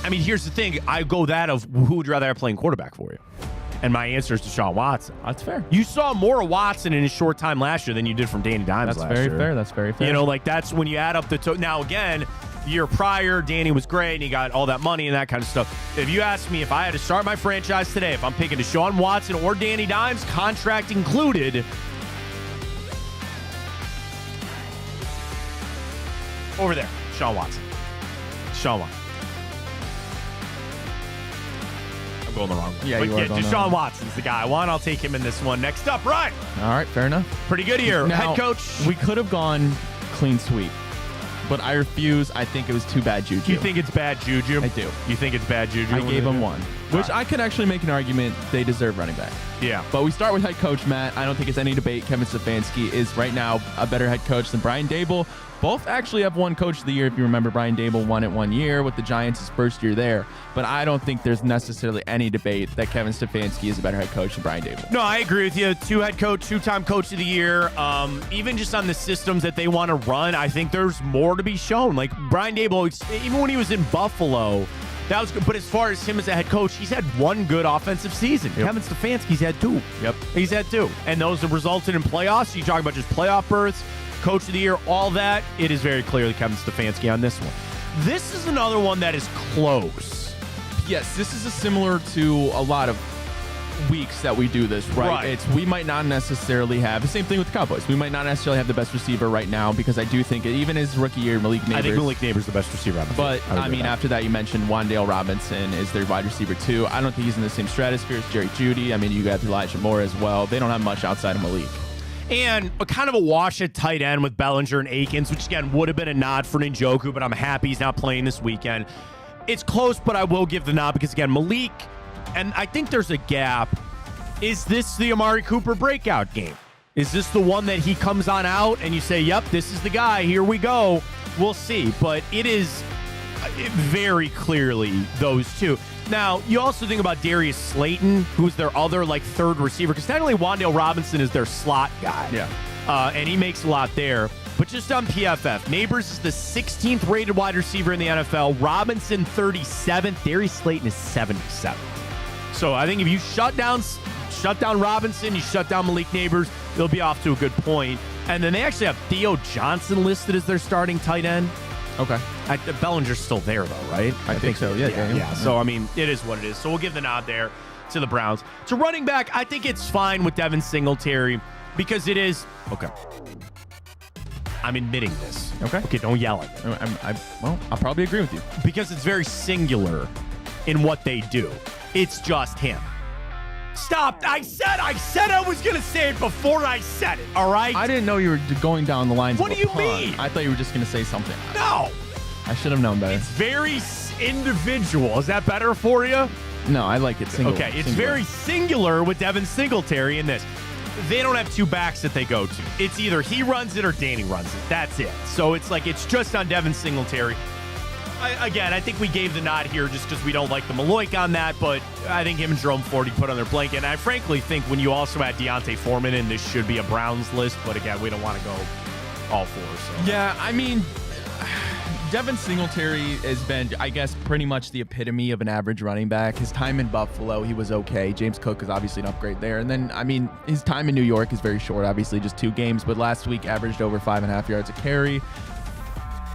I mean, here's the thing. I go that of who would you rather have playing quarterback for you? And my answer is Deshaun Watson. That's fair. You saw more of Watson in his short time last year than you did from Danny Dimes last year. That's very fair. You know, like that's when you add up the now again, the year prior, Danny was great and he got all that money and that kind of stuff. If you ask me if I had to start my franchise today, if I'm picking Deshaun Watson or Danny Dimes, contract included, over there, Deshaun Watson. Going the wrong way. Yeah, but you are going Deshaun Watson's the guy I want. I'll take him in this one. Next up, Ryan. All right, fair enough. Pretty good here. Now, head coach. We could have gone clean sweep, but I refuse. I think it was too bad juju. You think it's bad juju? I do. You think it's bad juju? I gave him one. Which I could actually make an argument they deserve running back. Yeah. But we start with head coach, Matt. I don't think it's any debate. Kevin Stefanski is right now a better head coach than Brian Daboll. Both actually have won Coach of the Year. If you remember, Brian Daboll won it 1 year with the Giants his first year there. But I don't think there's necessarily any debate that Kevin Stefanski is a better head coach than Brian Daboll. No, I agree with you. Two-time Coach of the Year. Even just on the systems that they want to run, I think there's more to be shown. Like Brian Daboll, even when he was in Buffalo, that was good. But as far as him as a head coach, he's had one good offensive season. Yep. Kevin Stefanski's had two. Yep. He's had two. And those have resulted in playoffs. You talk about just playoff berths, Coach of the Year, all that. It is very clearly Kevin Stefanski on this one. This is another one that is close. Yes, this is similar to a lot of weeks that we do this, right? We might not necessarily have the same thing with the Cowboys. We might not necessarily have the best receiver right now because I do think even his rookie year, Malik Nabers. I think Malik Nabers is the best receiver on the field. But I mean, after that, you mentioned Wan'Dale Robinson is their wide receiver too. I don't think he's in the same stratosphere as Jerry Jeudy. I mean, you got Elijah Moore as well. They don't have much outside of Malik. And a kind of a wash at tight end with Bellinger and Akins, which again would have been a nod for Njoku, but I'm happy he's not playing this weekend. It's close, but I will give the nod because again, Malik, and I think there's a gap. Is this the Amari Cooper breakout game? Is this the one that he comes on out and you say, yep, this is the guy, here we go? We'll see. But it is very clearly those two. Now, you also think about Darius Slayton, who's their other third receiver, because technically Wan'Dale Robinson is their slot guy. Yeah. And he makes a lot there. But just on PFF, Nabers is the 16th rated wide receiver in the NFL. Robinson 37th. Darius Slayton is 77th. So I think if you shut down Robinson, you shut down Malik Nabers, they'll be off to a good point. And then they actually have Theo Johnson listed as their starting tight end. Okay. Bellinger's still there, though, right? I think so, yeah. So, I mean, it is what it is. So we'll give the nod there to the Browns. To running back, I think it's fine with Devin Singletary because it is... Okay. I'm admitting this. Okay, don't yell at me. Well, I'll probably agree with you. Because it's very singular in what they do. It's just him. Stop. I said I was going to say it before I said it, all right? I didn't know you were going down the lines. What of do you pun. mean? I thought you were just going to say something. No. I should have known better. It's very individual. Is that better for you? No, I like it singular. Okay, it's very singular with Devin Singletary in this. They don't have two backs that they go to. It's either he runs it or Danny runs it. That's it. So it's just on Devin Singletary. I think we gave the nod here just because we don't like the Maloik on that, but I think him and Jerome Ford put on their blanket. And I frankly think when you also add Deontay Foreman in, this should be a Browns list, but again, we don't want to go all four. So. Yeah, I mean, Devin Singletary has been, I guess, pretty much the epitome of an average running back. His time in Buffalo, he was okay. James Cook is obviously an upgrade there. And then, I mean, his time in New York is very short, obviously just 2 games, but last week averaged over 5.5 yards a carry.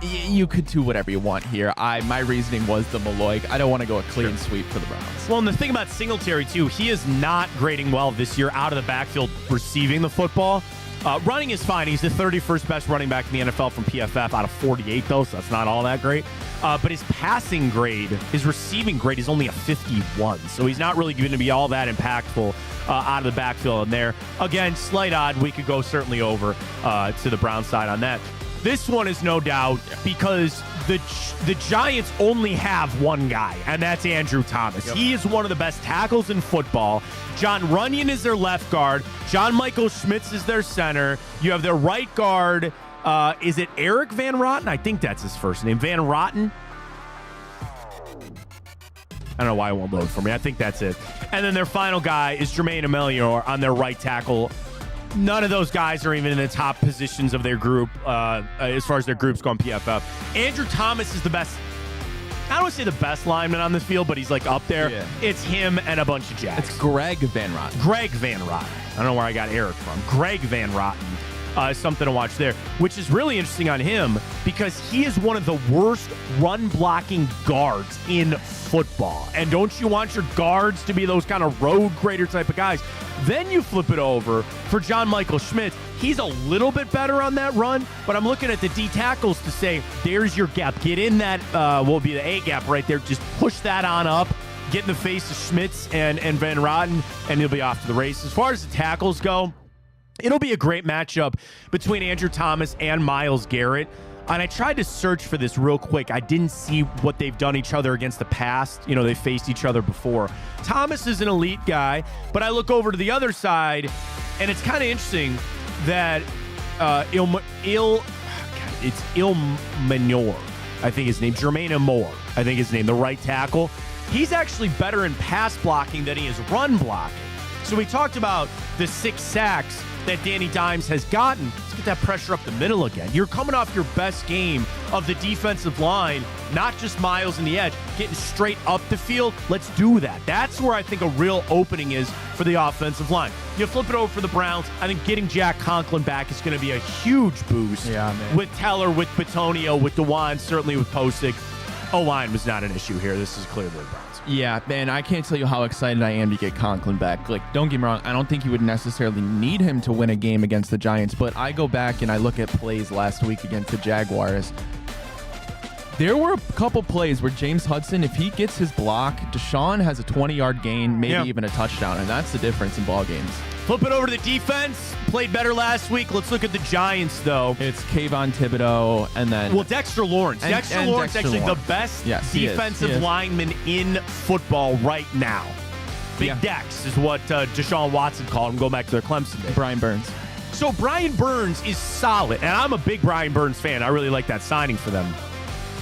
You could do whatever you want here. My reasoning was the Maloik. I don't want to go a clean sweep for the Browns. Well, and the thing about Singletary, too, he is not grading well this year out of the backfield receiving the football. Running is fine. He's the 31st best running back in the NFL from PFF out of 48, though, so that's not all that great. But his passing grade, his receiving grade is only a 51, so he's not really going to be all that impactful out of the backfield in there. Again, slight odd. We could go certainly over to the Brown side on that. This one is no doubt because the Giants only have one guy, and that's Andrew Thomas. Yep. He is one of the best tackles in football. John Runyon is their left guard. John Michael Schmitz is their center. You have their right guard. Is it Eric Van Rotten? I think that's his first name. Van Rotten? I don't know why it won't load for me. I think that's it. And then their final guy is Jermaine Emelior on their right tackle. None of those guys are even in the top positions of their group as far as their groups go on PFF. Andrew Thomas is the best. I don't want to say the best lineman on this field, but he's up there. Yeah. It's him and a bunch of Jacks. It's Greg Van Rotten. Greg Van Rotten. I don't know where I got Eric from. Greg Van Rotten. Something to watch there, which is really interesting on him because he is one of the worst run-blocking guards in football. And don't you want your guards to be those kind of road grader type of guys? Then you flip it over for John Michael Schmitz. He's a little bit better on that run, but I'm looking at the D tackles to say, there's your gap. Get in that, will be the A gap right there. Just push that on up. Get in the face of Schmitz and Van Rotten, and he'll be off to the race. As far as the tackles go, it'll be a great matchup between Andrew Thomas and Myles Garrett. And I tried to search for this real quick. I didn't see what they've done each other against the past. You know, they faced each other before. Thomas is an elite guy, but I look over to the other side, and it's kind of interesting that Ilmanor, I think his name, Jermaine Amore, I think his name, the right tackle. He's actually better in pass blocking than he is run blocking. So we talked about the 6 sacks that Danny Dimes has gotten. Let's get that pressure up the middle again. You're coming off your best game of the defensive line, not just miles in the edge, getting straight up the field. Let's do that. That's where I think a real opening is for the offensive line. You flip it over for the Browns. I think getting Jack Conklin back is going to be a huge boost. Yeah, man. With Teller, with Bitonio, with DeWan, certainly with Posick. O-line was not an issue here. This is clearly the Browns. Yeah, man, I can't tell you how excited I am to get Conklin back. Like, don't get me wrong, I don't think you would necessarily need him to win a game against the Giants, but I go back and I look at plays last week against the Jaguars. There were a couple plays where James Hudson, if he gets his block, Deshaun has a 20-yard gain, maybe even a touchdown, and that's the difference in ball games. Flip it over to the defense. Played better last week. Let's look at the Giants, though. It's Kayvon Thibodeau, and then... Well, Dexter Lawrence. Dexter Lawrence actually the best defensive lineman in football right now. Big Dex is what Deshaun Watson called him, going back to their Clemson days. Brian Burns. So Brian Burns is solid, and I'm a big Brian Burns fan. I really like that signing for them.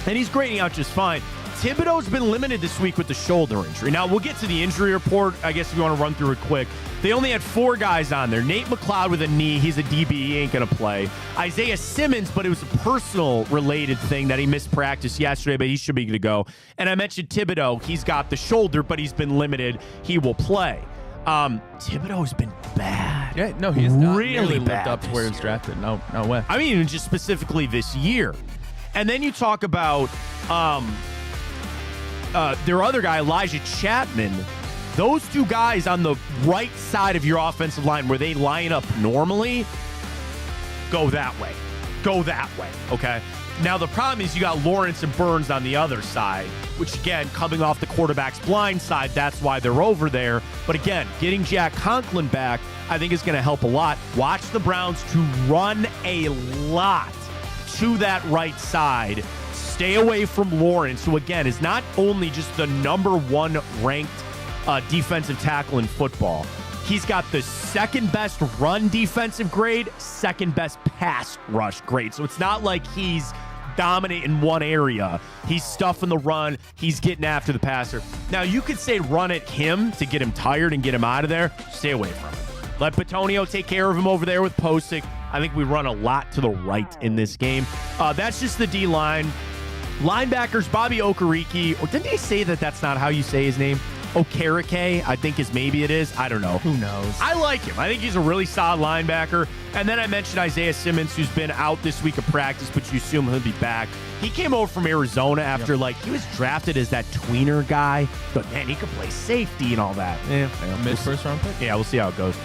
And he's grading out just fine. Thibodeau's been limited this week with the shoulder injury. Now, we'll get to the injury report, I guess, if you want to run through it quick. They only had 4 guys on there. Nate McLeod with a knee. He's a DB. He ain't going to play. Isaiah Simmons, but it was a personal-related thing that he missed practice yesterday, but he should be good to go. And I mentioned Thibodeau. He's got the shoulder, but he's been limited. He will play. Thibodeau's been bad. Yeah, no, he has not really lived up to where he was drafted. No way. I mean, just specifically this year. And then you talk about their other guy, Elijah Chapman. Those 2 guys on the right side of your offensive line where they line up normally, go that way. Go that way, okay? Now, the problem is you got Lawrence and Burns on the other side, which, again, coming off the quarterback's blind side, that's why they're over there. But, again, getting Jack Conklin back, I think is going to help a lot. Watch the Browns to run a lot to that right side. Stay away from Lawrence, who, again, is not only just the #1 ranked defensive tackle in football. He's got the 2nd best run defensive grade, 2nd best pass rush grade. So it's not like he's dominant in one area. He's stuffing the run. He's getting after the passer. Now, you could say run at him to get him tired and get him out of there. Stay away from him. Let Bitonio take care of him over there with Posick. I think we run a lot to the right in this game. That's just the D-line. Linebackers, Bobby Okereke, or didn't they say that that's not how you say his name? Okereke, I think maybe it is. I don't know. Who knows? I like him. I think he's a really solid linebacker. And then I mentioned Isaiah Simmons, who's been out this week of practice, but you assume he'll be back. He came over from Arizona after, he was drafted as that tweener guy. But, man, he could play safety and all that. Mid-first round pick? Yeah, we'll see how it goes.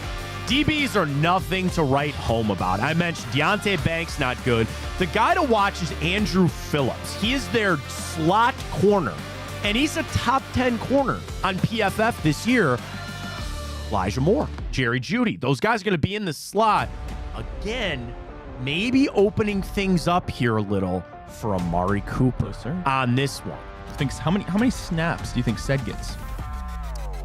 DBs are nothing to write home about. I mentioned Deonte Banks, not good. The guy to watch is Andrew Phillips. He is their slot corner, and he's a top 10 corner on PFF this year. Elijah Moore, Jerry Jeudy, those guys are going to be in the slot. Again, maybe opening things up here a little for Amari Cooper on this one. How many snaps do you think Sed gets?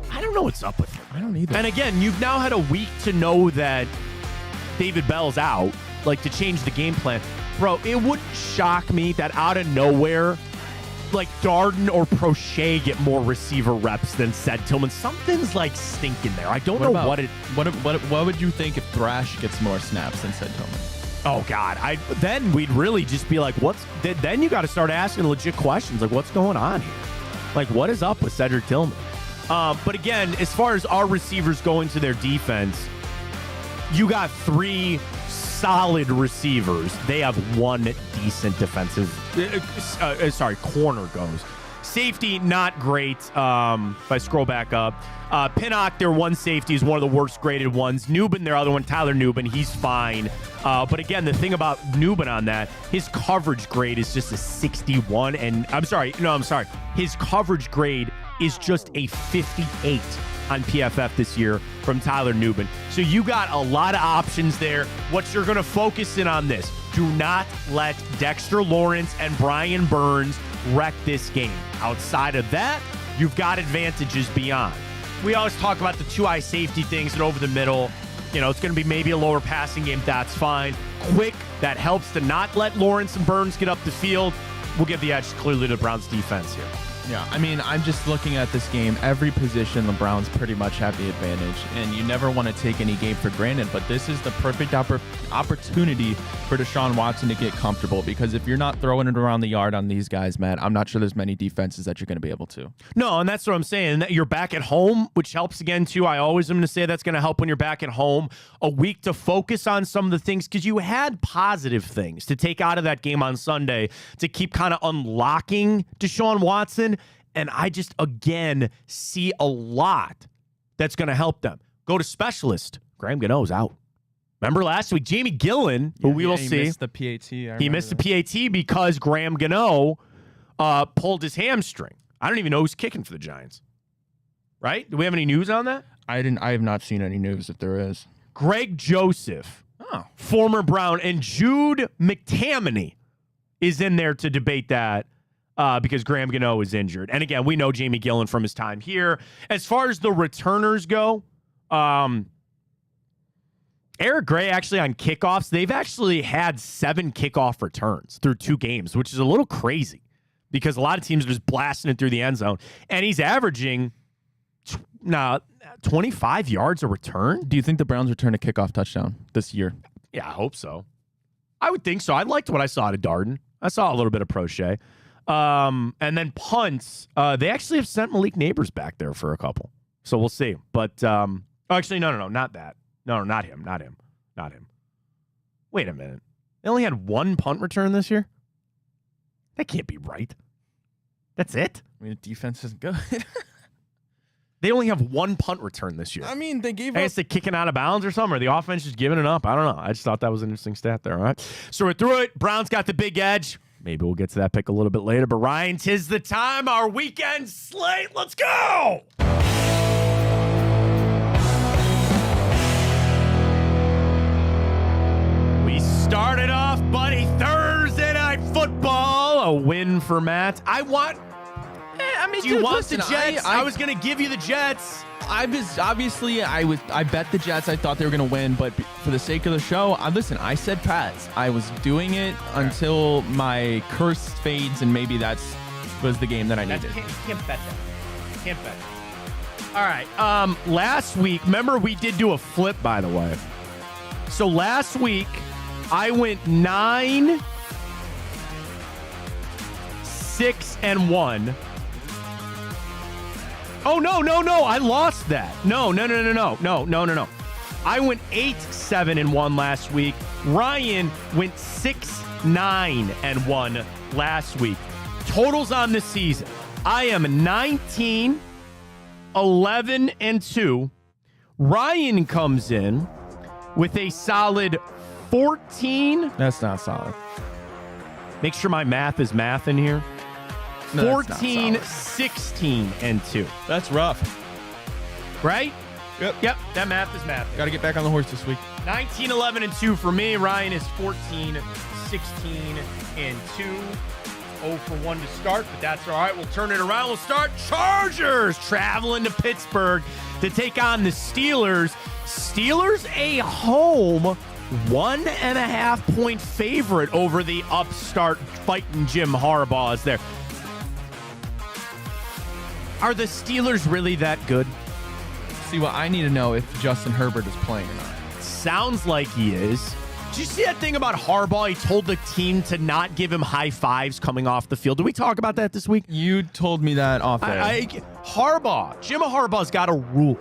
I don't know what's up with him. I don't either. And again, you've now had a week to know that David Bell's out, to change the game plan. Bro, it wouldn't shock me that out of nowhere, Darden or Prochet get more receiver reps than Sed Tillman. Something's stinking there. I don't know what it. What would you think if Thrash gets more snaps than Sed Tillman? Oh God! Then we'd really just be like, what's? Then you got to start asking legit questions, what's going on here? What is up with Cedric Tillman? But again, as far as our receivers going to their defense, you got 3 solid receivers. They have 1 decent defensive, corner goes. Safety, not great. If I scroll back up, Pinnock, their 1 safety, is one of the worst graded ones. Newbin, their other one, Tyler Newbin, he's fine. But again, the thing about Newbin on that, his coverage grade is just a 61. And I'm sorry. His coverage grade is just a 58 on PFF this year from Tyler Newbin. So you got a lot of options there. What you're going to focus in on this. Do not let Dexter Lawrence and Brian Burns wreck this game. Outside of that, you've got advantages beyond. We always talk about the two high safety things and over the middle. You know, it's going to be maybe a lower passing game. That's fine. Quick, that helps to not let Lawrence and Burns get up the field. We'll give the edge clearly to the Browns defense here. Yeah, I mean, I'm just looking at this game. Every position, the Browns pretty much have the advantage, and you never want to take any game for granted, but this is the perfect opportunity for Deshaun Watson to get comfortable, because if you're not throwing it around the yard on these guys, man, I'm not sure there's many defenses that you're going to be able to. No, and that's what I'm saying. You're back at home, which helps again, too. I always am going to say that's going to help when you're back at home. A week to focus on some of the things, because you had positive things to take out of that game on Sunday to keep kind of unlocking Deshaun Watson. And I just, again, see a lot that's going to help them. Go to specialist. Graham Gano's out. Remember last week, Jamie Gillen, who we will see. He missed the PAT. He missed the PAT because Graham Gano pulled his hamstring. I don't even know who's kicking for the Giants. Right? Do we have any news on that? I have not seen any news if there is. Greg Joseph, former Brown, and Jude McTammany is in there to debate that. Because Graham Gano is injured. And again, we know Jamie Gillen from his time here. As far as the returners go, Eric Gray actually on kickoffs, they've actually had 7 kickoff returns through 2 games, which is a little crazy because a lot of teams are just blasting it through the end zone. And he's averaging 25 yards a return. Do you think the Browns return a kickoff touchdown this year? Yeah, I hope so. I would think so. I liked what I saw to Darden. I saw a little bit of Prochet. And then punts, they actually have sent Malik Neighbors back there for a couple. So we'll see. But actually, no, not that. No, not him. Wait a minute. They only had 1 punt return this year? That can't be right. That's it? I mean, the defense is good. They only have 1 punt return this year. I mean, they gave I guess they're kicking out of bounds or something, or the offense just giving it up. I don't know. I just thought that was an interesting stat there. All right. So we're through it. Browns got the big edge. Maybe we'll get to that pick a little bit later. But Ryan, 'tis the time. Our weekend slate. Let's go. We started off, buddy, Thursday Night Football. A win for Matt. Do you want the Jets? I was going to give you the Jets. I bet the Jets. I thought they were going to win, but for the sake of the show, I said Pats. I was doing it until my curse fades, and maybe that was the game that I needed. Can't bet that. Can't bet that. All right. Last week, remember we did do a flip, by the way. So last week, I went 9, 6, and 1. Oh, no. I lost that. No. I went 8, 7, and 1 last week. Ryan went 6, 9, and 1 last week. Totals on the season. I am 19, 11, and 2. Ryan comes in with a solid 14. That's not solid. Make sure my math is math in here. No, 14, 16, and 2. That's rough. Right? Yep. That math is math. Got to get back on the horse this week. 19, 11, and 2 for me. Ryan is 14, 16, and 2. 0 for 1 to start, but that's all right. We'll turn it around. We'll start Chargers traveling to Pittsburgh to take on the Steelers. Steelers a home 1.5 point favorite over the upstart fighting Jim Harbaugh is there. Are the Steelers really that good? See, what I need to know if Justin Herbert is playing or not. Sounds like he is. Did you see that thing about Harbaugh? He told the team to not give him high fives coming off the field. Did we talk about that this week? You told me that off air. Jim Harbaugh's got a rule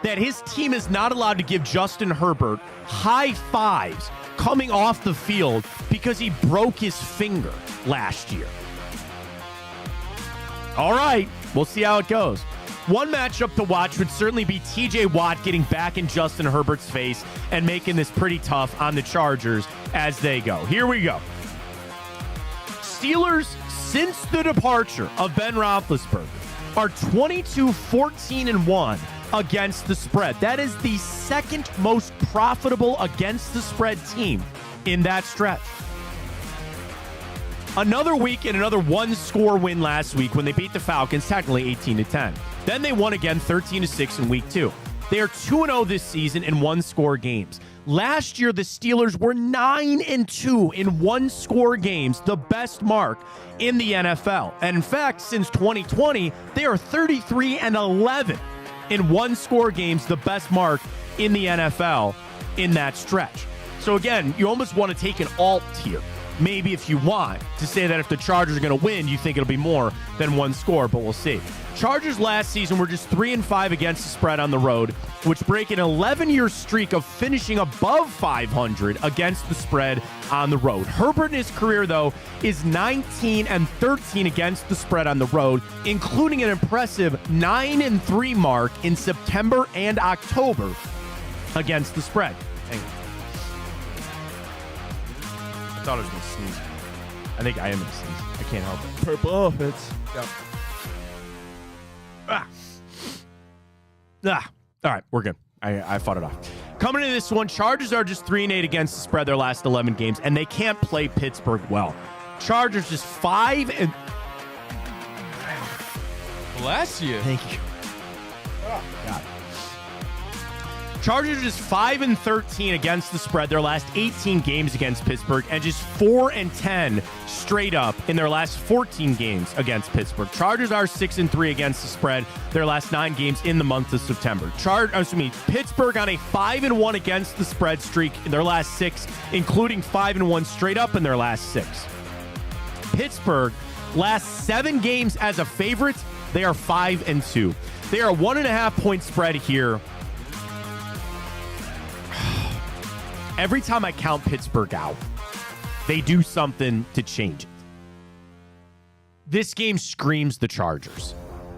that his team is not allowed to give Justin Herbert high fives coming off the field because he broke his finger last year. All right, we'll see how it goes. One matchup to watch would certainly be TJ Watt getting back in Justin Herbert's face and making this pretty tough on the Chargers as they go. Here we go. Steelers, since the departure of Ben Roethlisberger, are 22-14-1 against the spread. That is the second most profitable against the spread team in that stretch. Another week and another one-score win last week when they beat the Falcons, technically 18-10. Then they won again 13-6 in week 2. They are 2-0 this season in one-score games. Last year, the Steelers were 9-2 in one-score games, the best mark in the NFL. And in fact, since 2020, they are 33-11 in one-score games, the best mark in the NFL in that stretch. So again, you almost want to take an alt here. Maybe if you want to say that if the Chargers are going to win, you think it'll be more than one score, but we'll see. Chargers last season were just 3-5 against the spread on the road, which break an 11-year streak of finishing above 500 against the spread on the road. Herbert in his career, though, is 19-13 against the spread on the road, including an impressive 9-3 mark in September and October against the spread. Hang on. I thought I was going to sneeze. I think I am going to sneeze. I can't help it. Purple outfits. Yep. All right, we're good. I fought it off. Coming into this one, Chargers are just 3-8 against the spread their last 11 games, and they can't play Pittsburgh well. Chargers just 5 and... Bless you. Thank you. Oh, God. Chargers just 5-13 against the spread their last 18 games against Pittsburgh, and just 4-10 straight up in their last 14 games against Pittsburgh. Chargers are 6-3 against the spread their last 9 games in the month of September. Pittsburgh on a 5-1 against the spread streak in their last 6, including 5-1 straight up in their last 6. Pittsburgh last 7 games as a favorite, they are 5-2. They are a 1.5 point spread here. Every time I count Pittsburgh out, they do something to change it. This game screams the Chargers.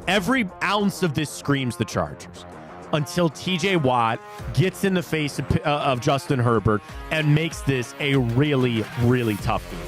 Every ounce of this screams the Chargers until TJ Watt gets in the face of Justin Herbert and makes this a really, really tough game.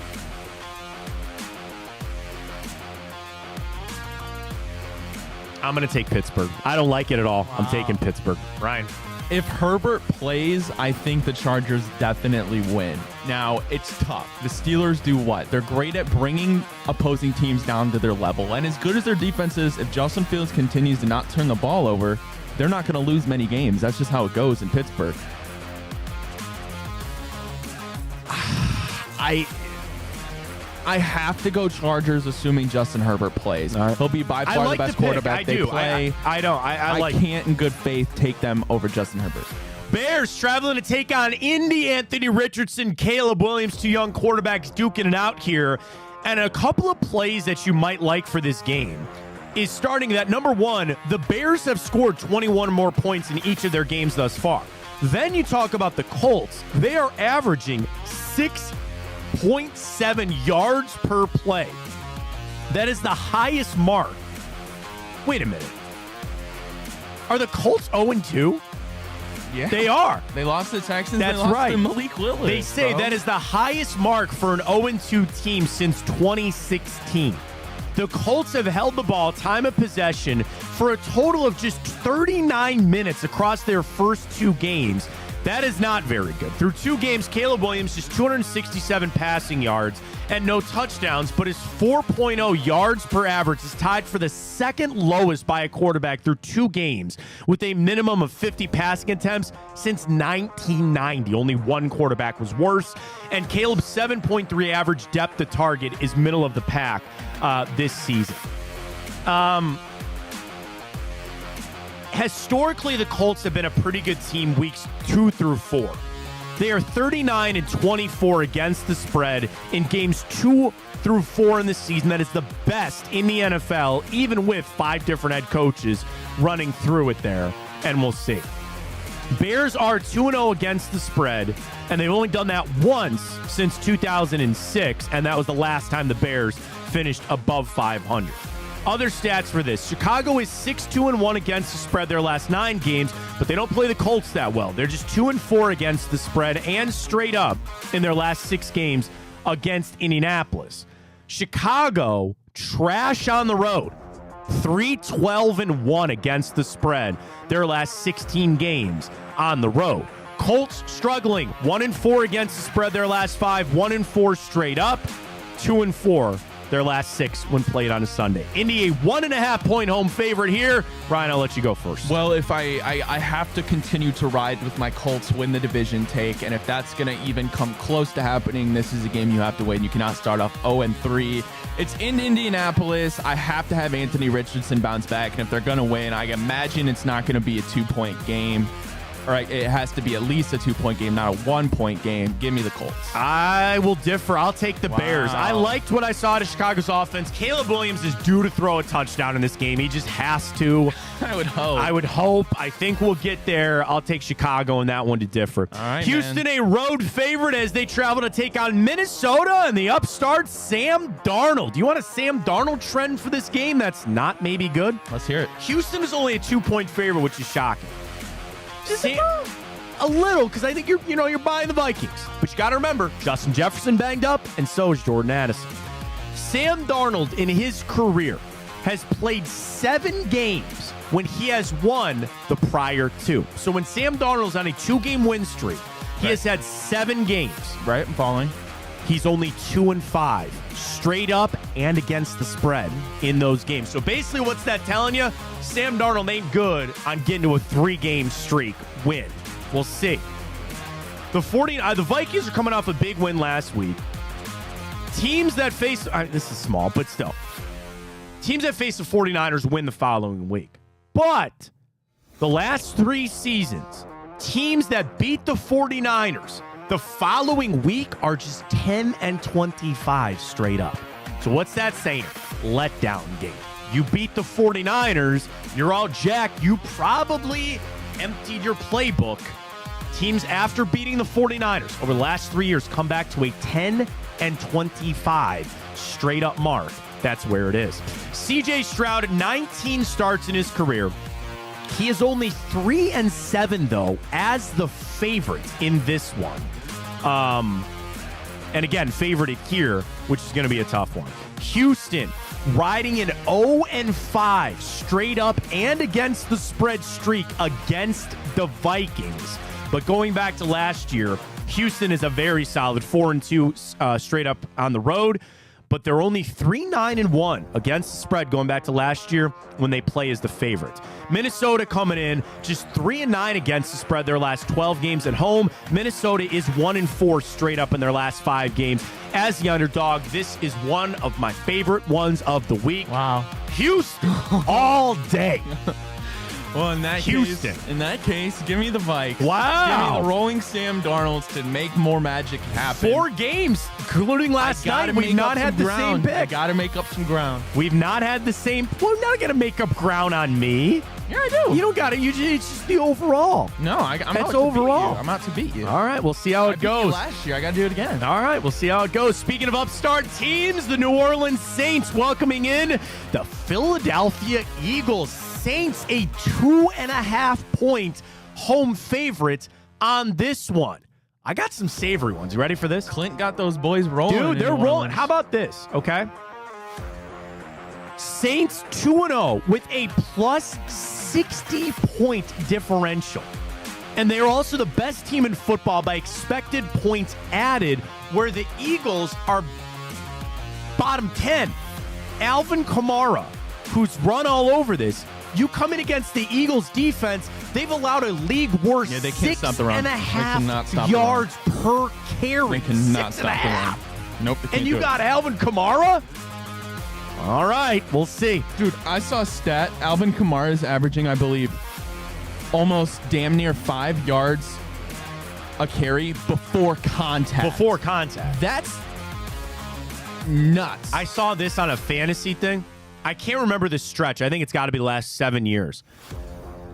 I'm going to take Pittsburgh. I don't like it at all. Wow. I'm taking Pittsburgh. Ryan. If Herbert plays, I think the Chargers definitely win. Now, it's tough. The Steelers do what? They're great at bringing opposing teams down to their level. And as good as their defense is, if Justin Fields continues to not turn the ball over, they're not going to lose many games. That's just how it goes in Pittsburgh. I have to go Chargers, assuming Justin Herbert plays. Right. He'll be by far the best quarterback they play. I can't, in good faith, take them over Justin Herbert. Bears traveling to take on Indy. Anthony Richardson, Caleb Williams, 2 young quarterbacks duking it out here. And a couple of plays that you might like for this game is starting that. Number 1, the Bears have scored 21 more points in each of their games thus far. Then you talk about the Colts. They are averaging 6.7 yards per play. That is the highest mark. Wait a minute. Are the Colts 0-2? Yeah. They are. They lost to the Texans. That's they lost right. to Malik Willis. They say that is the highest mark for an 0-2 team since 2016. The Colts have held the ball, time of possession, for a total of just 39 minutes across their first 2 games. That is not very good. Through 2 games, Caleb Williams just 267 passing yards and no touchdowns, but his 4.0 yards per average is tied for the second lowest by a quarterback through 2 games, with a minimum of 50 passing attempts since 1990. Only 1 quarterback was worse, and Caleb's 7.3 average depth to target is middle of the pack this season. Historically, the Colts have been a pretty good team weeks 2 through 4. They are 39-24 against the spread in games 2 through 4 in the season. That is the best in the NFL, even with 5 different head coaches running through it there, and we'll see. Bears are 2-0 against the spread, and they've only done that once since 2006, and that was the last time the Bears finished above 500. Other stats for this. Chicago is 6-2-1 against the spread their last 9 games, but they don't play the Colts that well. They're just 2-4 against the spread and straight up in their last 6 games against Indianapolis. Chicago, trash on the road. 3-12-1 against the spread their last 16 games on the road. Colts struggling. 1-4 against the spread their last 5. 1-4 straight up. 2-4 their last 6 when played on a Sunday. Indy a 1.5-point home favorite here. Brian, I'll let you go first. Well, if I have to continue to ride with my Colts win the division take, and if that's going to even come close to happening, this is a game you have to win. You cannot start off 0-3. It's in Indianapolis. I have to have Anthony Richardson bounce back, and if they're going to win, I imagine it's not going to be a 2-point game. All right, it has to be at least a 2-point game, not a 1-point game. Give me the Colts. I will differ. I'll take the Bears. I liked what I saw to Chicago's offense. Caleb Williams is due to throw a touchdown in this game. He just has to. I would hope. I think we'll get there. I'll take Chicago in that one to differ. All right, Houston, man. a road favorite as they travel to take on Minnesota and the upstart Sam Darnold. Do you want a Sam Darnold trend for this game? That's not maybe good. Let's hear it. Houston is only a 2-point favorite, which is shocking. A little, because I think you're buying the Vikings. But you got to remember, Justin Jefferson banged up, and so is Jordan Addison. Sam Darnold in his career has played 7 games when he has won the prior 2. So when Sam Darnold's on a 2-game win streak, he has had 7 games. Right, I'm following. He's only 2-5, straight up and against the spread in those games. So basically, what's that telling you? Sam Darnold ain't good on getting to a 3-game streak win. We'll see. The Vikings are coming off a big win last week. Teams that face this is small, but still. Teams that face the 49ers win the following week. But the last 3 seasons, teams that beat the 49ers the following week are just 10-25 straight up. So what's that saying? Letdown game. You beat the 49ers, you're all jacked. You probably emptied your playbook. Teams after beating the 49ers over the last 3 years come back to a 10-25 straight up mark. That's where it is. CJ Stroud, 19 starts in his career. He is only 3-7 though as the favorite in this one. And again, favorited here, which is going to be a tough one. Houston riding an 0-5 straight up and against the spread streak against the Vikings. But going back to last year, Houston is a very solid 4-2 straight up on the road. But they're only 3-9-1 against the spread going back to last year when they play as the favorite. Minnesota coming in just 3-9 against the spread their last 12 games at home. Minnesota is 1-4 straight up in their last 5 games. As the underdog, this is one of my favorite ones of the week. Wow. Houston all day. Well, in that case, give me the Vikes. Wow. Give me the rolling Sam Darnolds to make more magic happen. 4 games, including last night. We've not had the same pick. I got to make up some ground. We've not had the same. We're not going to make up ground on me. Yeah, I do. You don't got it. It's just the overall. No, I'm That's out overall. To beat you. I'm out to beat you. All right, we'll see how it goes. Last year, I got to do it again. All right, we'll see how it goes. Speaking of upstart teams, the New Orleans Saints welcoming in the Philadelphia Eagles. Saints a 2.5-point home favorite on this one. I got some savory ones. You ready for this? Clint got those boys rolling. Dude, they're rolling. How about this? Okay. Saints 2-0 with a plus 60-point differential. And they are also the best team in football by expected points added, where the Eagles are bottom 10. Alvin Kamara, who's run all over this, you come in against the Eagles defense, they've allowed a league worst 6.5 yards per carry. They cannot stop the run. Nope. And you got Alvin Kamara? All right, we'll see. Dude, I saw a stat. Alvin Kamara is averaging, I believe, almost damn near 5 yards a carry before contact. That's nuts. I saw this on a fantasy thing. I can't remember the stretch. I think it's got to be the last 7 years.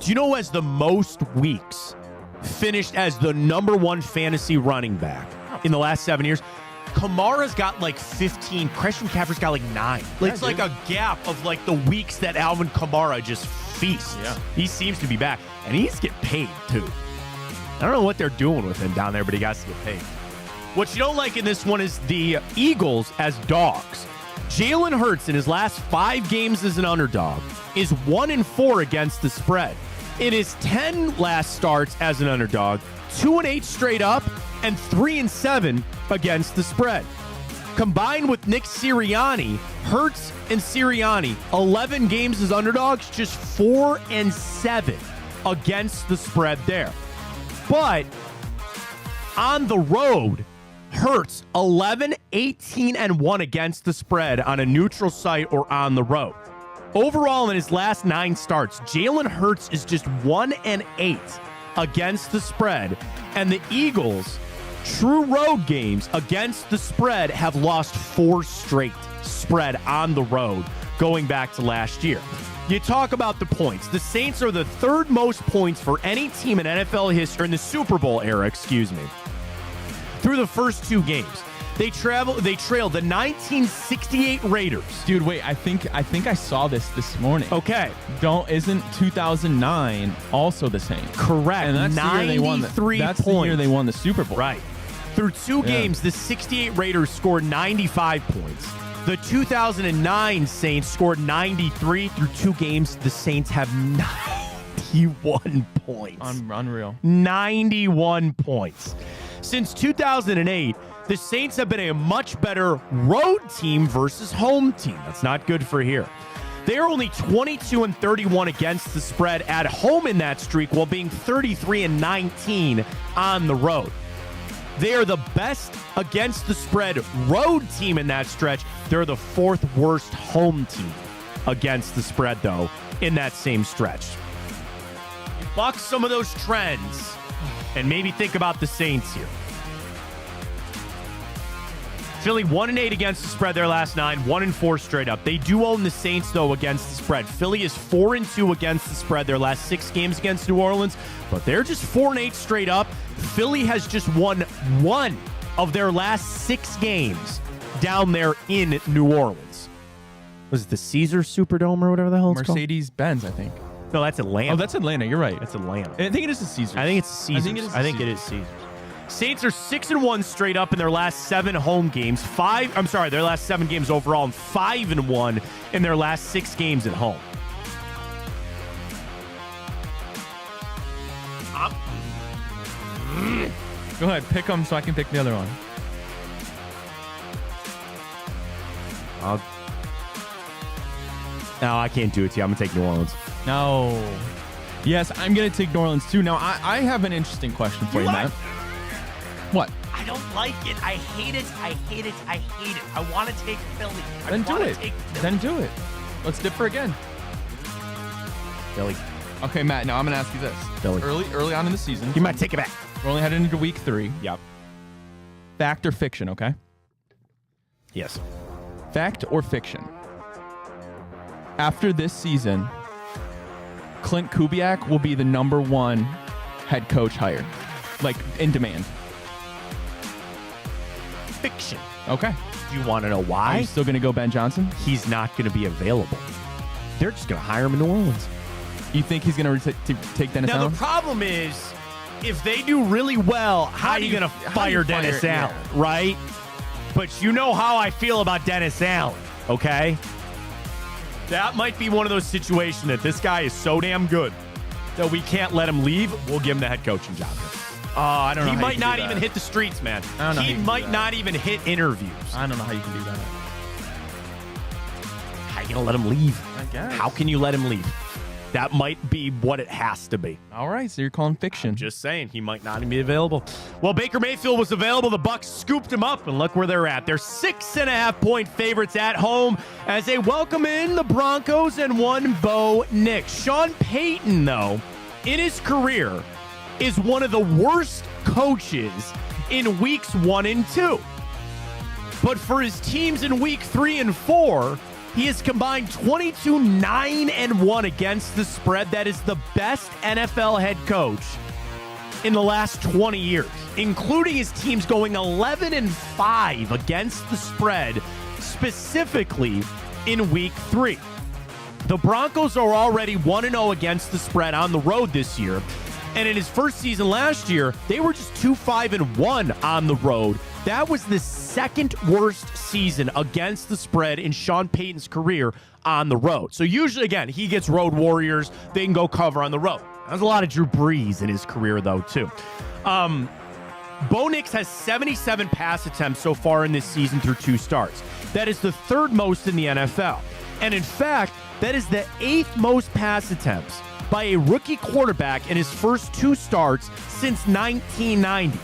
Do you know who has the most weeks finished as the #1 fantasy running back in the last 7 years? Kamara's got like 15. Christian McCaffrey's got like 9. It's like a gap of like the weeks that Alvin Kamara just feasts. Yeah. He seems to be back. And he's getting paid too. I don't know what they're doing with him down there, but he got to get paid. What you don't like in this one is the Eagles as dogs. Jalen Hurts in his last 5 games as an underdog is 1-4 against the spread. In his 10 last starts as an underdog, 2-8 straight up and 3-7 against the spread. Combined with Nick Sirianni, Hurts and Sirianni, 11 games as underdogs, just 4-7 against the spread there. But on the road, Hurts 11-18-1 against the spread on a neutral site or on the road. Overall, in his last 9 starts, Jalen Hurts is just 1-8 against the spread, and the Eagles' true road games against the spread have lost 4 straight spread on the road going back to last year. You talk about the points. The Saints are the 3rd most points for any team in NFL history, in the Super Bowl era, through the first 2 games. They trailed the 1968 Raiders. Dude, wait, I think I saw this morning. Okay. Isn't 2009 also the same? Correct. And that's 93 the points. the year they won the Super Bowl. Right. Through 2 games, the 68 Raiders scored 95 points. The 2009 Saints scored 93. Through 2 games, the Saints have 91 points. Unreal. 91 points. Since 2008, the Saints have been a much better road team versus home team. That's not good for here. They are only 22-31 against the spread at home in that streak, while being 33-19 on the road. They are the best against the spread road team in that stretch. They're the 4th worst home team against the spread, though, in that same stretch. You buck some of those trends and maybe think about the Saints here. Philly 1-8 against the spread their last 9, 1-4 straight up. They do own the Saints, though, against the spread. Philly is 4-2 against the spread their last 6 games against New Orleans, but they're just 4-8 straight up. Philly has just won 1 of their last 6 games down there in New Orleans. Was it the Caesars Superdome or whatever the hell it's called? Mercedes-Benz, I think. No, that's Atlanta. Oh, that's Atlanta. You're right. That's Atlanta. I think it is the Caesars. I think it's Caesars. I think it is Caesars. Saints are 6-1 straight up in their last 7 home games. Their last 7 games overall, and 5-1 in their last 6 games at home. Go ahead, pick them so I can pick the other one. No, I can't do it to you. I'm going to take New Orleans. No. Yes, I'm going to take New Orleans too. Now, I have an interesting question for you, Matt. What? I don't like it. I hate it. I hate it. I hate it. I want to take Philly. Then do it. Then do it. Let's differ again. Philly. Okay, Matt, now I'm going to ask you this. Philly. Early on in the season. You might take it back. We're only heading into week 3. Yep. Fact or fiction, okay? Yes. Fact or fiction? After this season, Clint Kubiak will be the number 1 head coach hired, like in demand. Fiction. Okay. Do you want to know Are why? you still going to go Ben Johnson? He's not going to be available. They're just going to hire him in New Orleans. You think he's going to take Dennis Now, Allen? the problem is, if they do really well, how are you going to fire Dennis Allen, right? But you know how I feel about Dennis Allen, okay? That might be one of those situations that this guy is so damn good that we can't let him leave. We'll give him the head coaching job here. Oh, I don't know. He might not even hit the streets, man. I don't know. He might not even hit interviews. I don't know how you can do that. How you gonna let him leave? I guess. How can you let him leave? That might be what it has to be. All right, so you're calling fiction. Just saying, he might not even be available. Well, Baker Mayfield was available. The Bucs scooped him up, and look where they're at. They're 6.5-point favorites at home as they welcome in the Broncos and one Bo Nix. Sean Payton, though, in his career, is one of the worst coaches in weeks 1 and 2. But for his teams in week 3 and 4, he has combined 22-9-1 against the spread. That is the best NFL head coach in the last 20 years, including his teams going 11-5 against the spread, specifically in week 3. The Broncos are already 1-0 against the spread on the road this year. And in his first season last year, they were just 2-5-1 on the road. That was the second worst season against the spread in Sean Payton's career on the road. So usually, again, he gets road warriors. They can go cover on the road. There's a lot of Drew Brees in his career, though, too. Bo Nix has 77 pass attempts so far in this season through 2 starts. That is the 3rd most in the NFL. And in fact, that is the 8th most pass attempts by a rookie quarterback in his first 2 starts since 1990.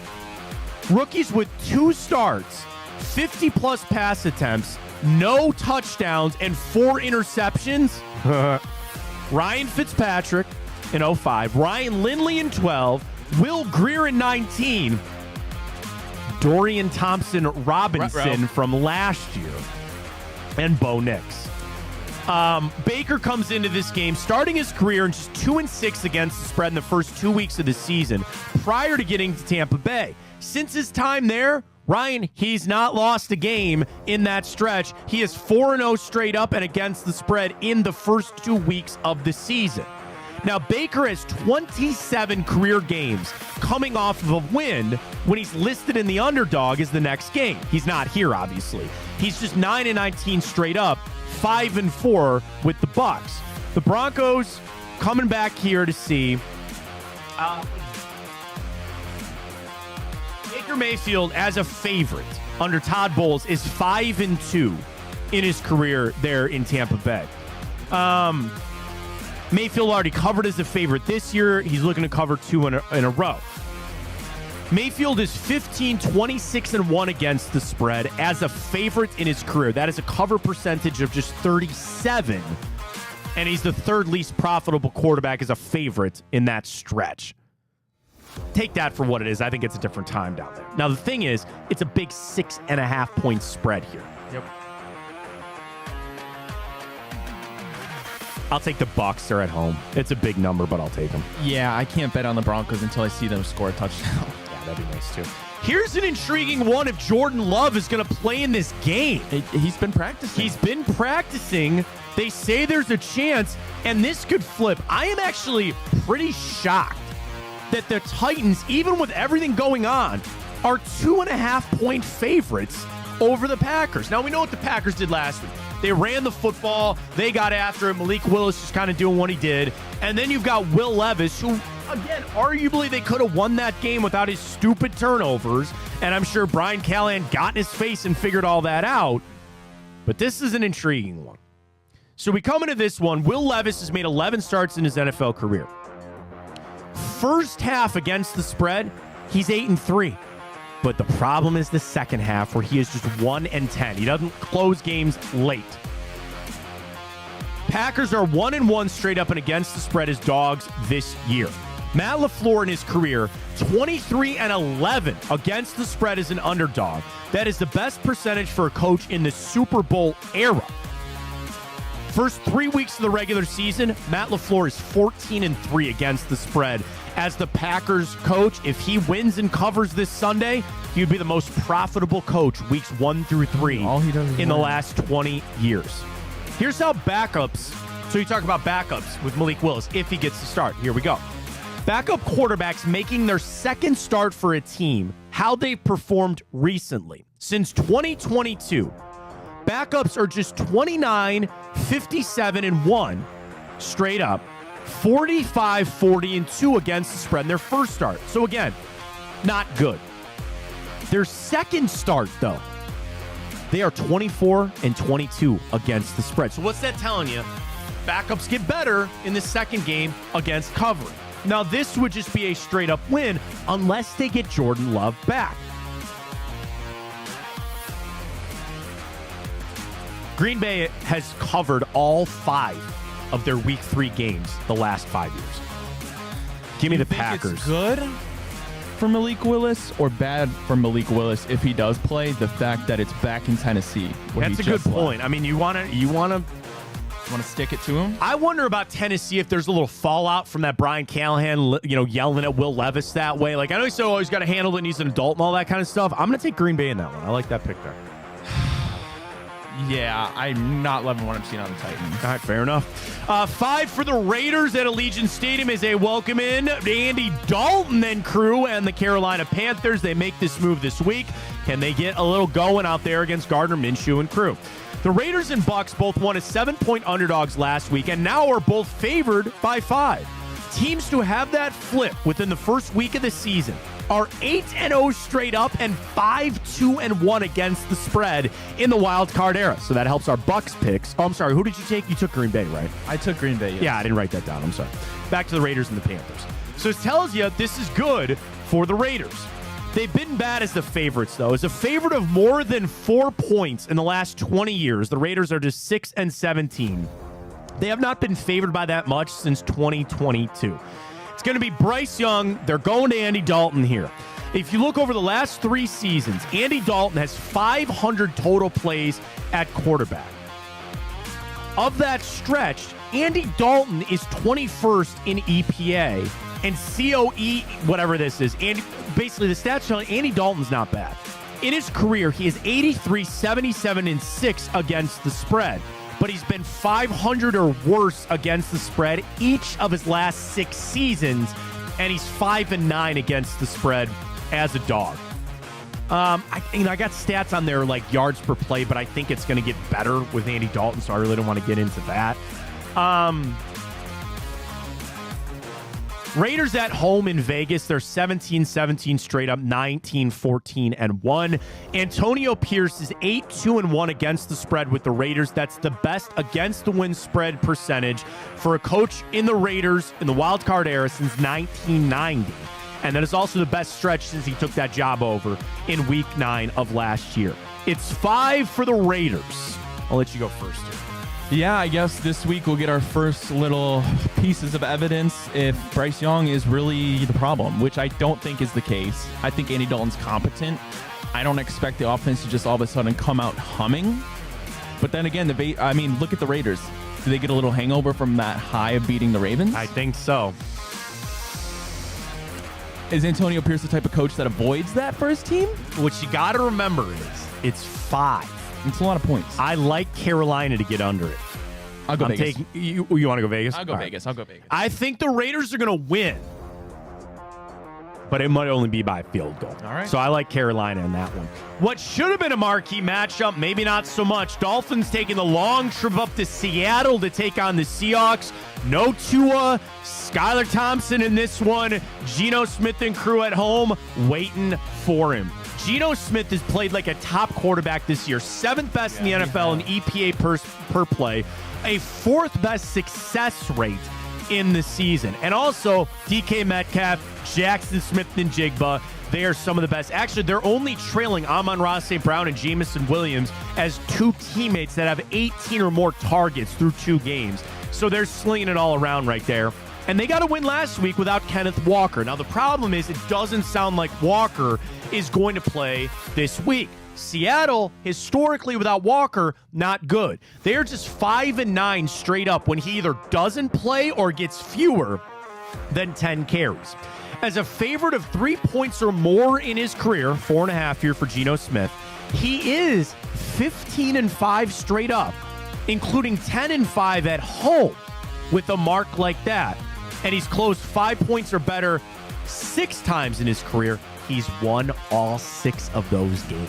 Rookies with 2 starts, 50-plus pass attempts, no touchdowns, and 4 interceptions. Ryan Fitzpatrick in 05, Ryan Lindley in 12, Will Greer in 19, Dorian Thompson-Robinson from last year, and Bo Nix. Baker comes into this game starting his career in just 2-6 against the spread in the first 2 weeks of the season prior to getting to Tampa Bay. Since his time there, Ryan, he's not lost a game in that stretch. He is 4-0 straight up and against the spread in the first 2 weeks of the season. Now, Baker has 27 career games coming off of a win when he's listed in the underdog as the next game. He's not here, obviously. He's just 9-19 straight up, 5-4 with the Bucs. The Broncos coming back here to see Baker Mayfield as a favorite under Todd Bowles is 5-2 in his career there in Tampa Bay. Mayfield already covered as a favorite this year. He's looking to cover 2 in a row. Mayfield is 15-26-1 against the spread as a favorite in his career. That is a cover percentage of just 37, and he's the 3rd least profitable quarterback as a favorite in that stretch. Take that for what it is. I think it's a different time down there. Now, the thing is, it's a big 6.5-point spread here. Yep. I'll take the Bucs. They're at home. It's a big number, but I'll take them. Yeah, I can't bet on the Broncos until I see them score a touchdown. Yeah, that'd be nice, too. Here's an intriguing one if Jordan Love is going to play in this game. He's been practicing. He's been practicing. They say there's a chance, and this could flip. I am actually pretty shocked that the Titans, even with everything going on, are 2.5-point favorites over the Packers. Now, we know what the Packers did last week. They ran the football. They got after it. Malik Willis just kind of doing what he did. And then you've got Will Levis, who, again, arguably they could have won that game without his stupid turnovers. And I'm sure Brian Callahan got in his face and figured all that out. But this is an intriguing one. So we come into this one. Will Levis has made 11 starts in his NFL career. First half against the spread, he's 8-3. But the problem is the second half where he is just 1-10. He doesn't close games late. Packers are 1-1 straight up and against the spread as dogs this year. Matt LaFleur in his career, 23-11 against the spread as an underdog. That is the best percentage for a coach in the Super Bowl era. First 3 weeks of the regular season, Matt LaFleur is 14-3 against the spread. As the Packers coach, if he wins and covers this Sunday, he would be the most profitable coach weeks 1 through 3 in the last 20 years. Here's how backups, so you talk about backups with Malik Willis, if he gets to start. Here we go. Backup quarterbacks making their second start for a team, how they've performed recently. Since 2022, backups are just 29, 57-1 straight up. 45-40-2 against the spread in their first start. So again, not good. Their second start, though, they are 24-22 against the spread. So what's that telling you? Backups get better in the second game against covering. Now, this would just be a straight-up win unless they get Jordan Love back. Green Bay has covered all 5 of their week 3 games the last 5 years. Give me the Packers. It's good for Malik Willis or bad for Malik Willis if he does play? The fact that it's back in Tennessee. That's a good point. I mean, you want to stick it to him? I wonder about Tennessee if there's a little fallout from that Brian Callahan, yelling at Will Levis that way. Like, I know he's always got to handle it and he's an adult and all that kind of stuff. I'm going to take Green Bay in that one. I like that pick there. Yeah, I'm not loving what I'm seeing on the Titans. All right, fair enough. 5 for the Raiders at Allegiant Stadium as they welcome in Andy Dalton and crew and the Carolina Panthers. They make this move this week. Can they get a little going out there against Gardner Minshew and crew? The Raiders and Bucs both won as 7-point underdogs last week and now are both favored by 5. Teams to have that flip within the first week of the season are 8-0 straight up and 5-2-1 against the spread in the wild card era. So that helps our Bucks picks. Oh, I'm sorry. Who did you take? You took Green Bay, right? I took Green Bay. Yes. Yeah, I didn't write that down. I'm sorry. Back to the Raiders and the Panthers. So it tells you this is good for the Raiders. They've been bad as the favorites, though. As a favorite of more than 4 points in the last 20 years, the Raiders are just 6-17. They have not been favored by that much since 2022. It's going to be Bryce Young. They're going to Andy Dalton here. If you look over the last 3 seasons, Andy Dalton has 500 total plays at quarterback. Of that stretch, Andy Dalton is 21st in EPA and COE, whatever this is. And basically, the stats show Andy Dalton's not bad. In his career, he is 83, 77, and 6 against the spread. But he's been 500 or worse against the spread each of his last 6 seasons, and he's 5-9 against the spread as a dog. I got stats on there like yards per play, but I think it's going to get better with Andy Dalton, so I really don't want to get into that. Raiders at home in Vegas, they're 17-17 straight up, 19-14-1. Antonio Pierce is 8-2-1 against the spread with the Raiders. That's the best against the win spread percentage for a coach in the Raiders in the wild card era since 1990. And that is also the best stretch since he took that job over in week 9 of last year. It's 5 for the Raiders. I'll let you go first here. Yeah, I guess this week we'll get our first little pieces of evidence if Bryce Young is really the problem, which I don't think is the case. I think Andy Dalton's competent. I don't expect the offense to just all of a sudden come out humming. But then again, look at the Raiders. Do they get a little hangover from that high of beating the Ravens? I think so. Is Antonio Pierce the type of coach that avoids that for his team? What you got to remember is it's 5. It's a lot of points. I like Carolina to get under it. I'll go Vegas. You want to go Vegas? I'll go Vegas. I'll go Vegas. I think the Raiders are going to win, but it might only be by field goal. All right. So I like Carolina in that one. What should have been a marquee matchup, maybe not so much. Dolphins taking the long trip up to Seattle to take on the Seahawks. No Tua, Skylar Thompson in this one. Geno Smith and crew at home waiting for him. Geno Smith has played like a top quarterback this year. 7th best in the NFL in EPA per play. A 4th best success rate in the season. And also, DK Metcalf, Jackson Smith-Njigba, they are some of the best. Actually, they're only trailing Amon-Ra St. Brown and Jameson Williams as 2 teammates that have 18 or more targets through 2 games. So they're slinging it all around right there. And they got a win last week without Kenneth Walker. Now, the problem is it doesn't sound like Walker is going to play this week. Seattle, historically without Walker, not good. They're just 5-9 straight up when he either doesn't play or gets fewer than 10 carries. As a favorite of 3 points or more in his career, 4.5 here for Geno Smith, he is 15-5 straight up, including 10-5 at home with a mark like that. And he's closed 5 points or better 6 times in his career. He's won all 6 of those games.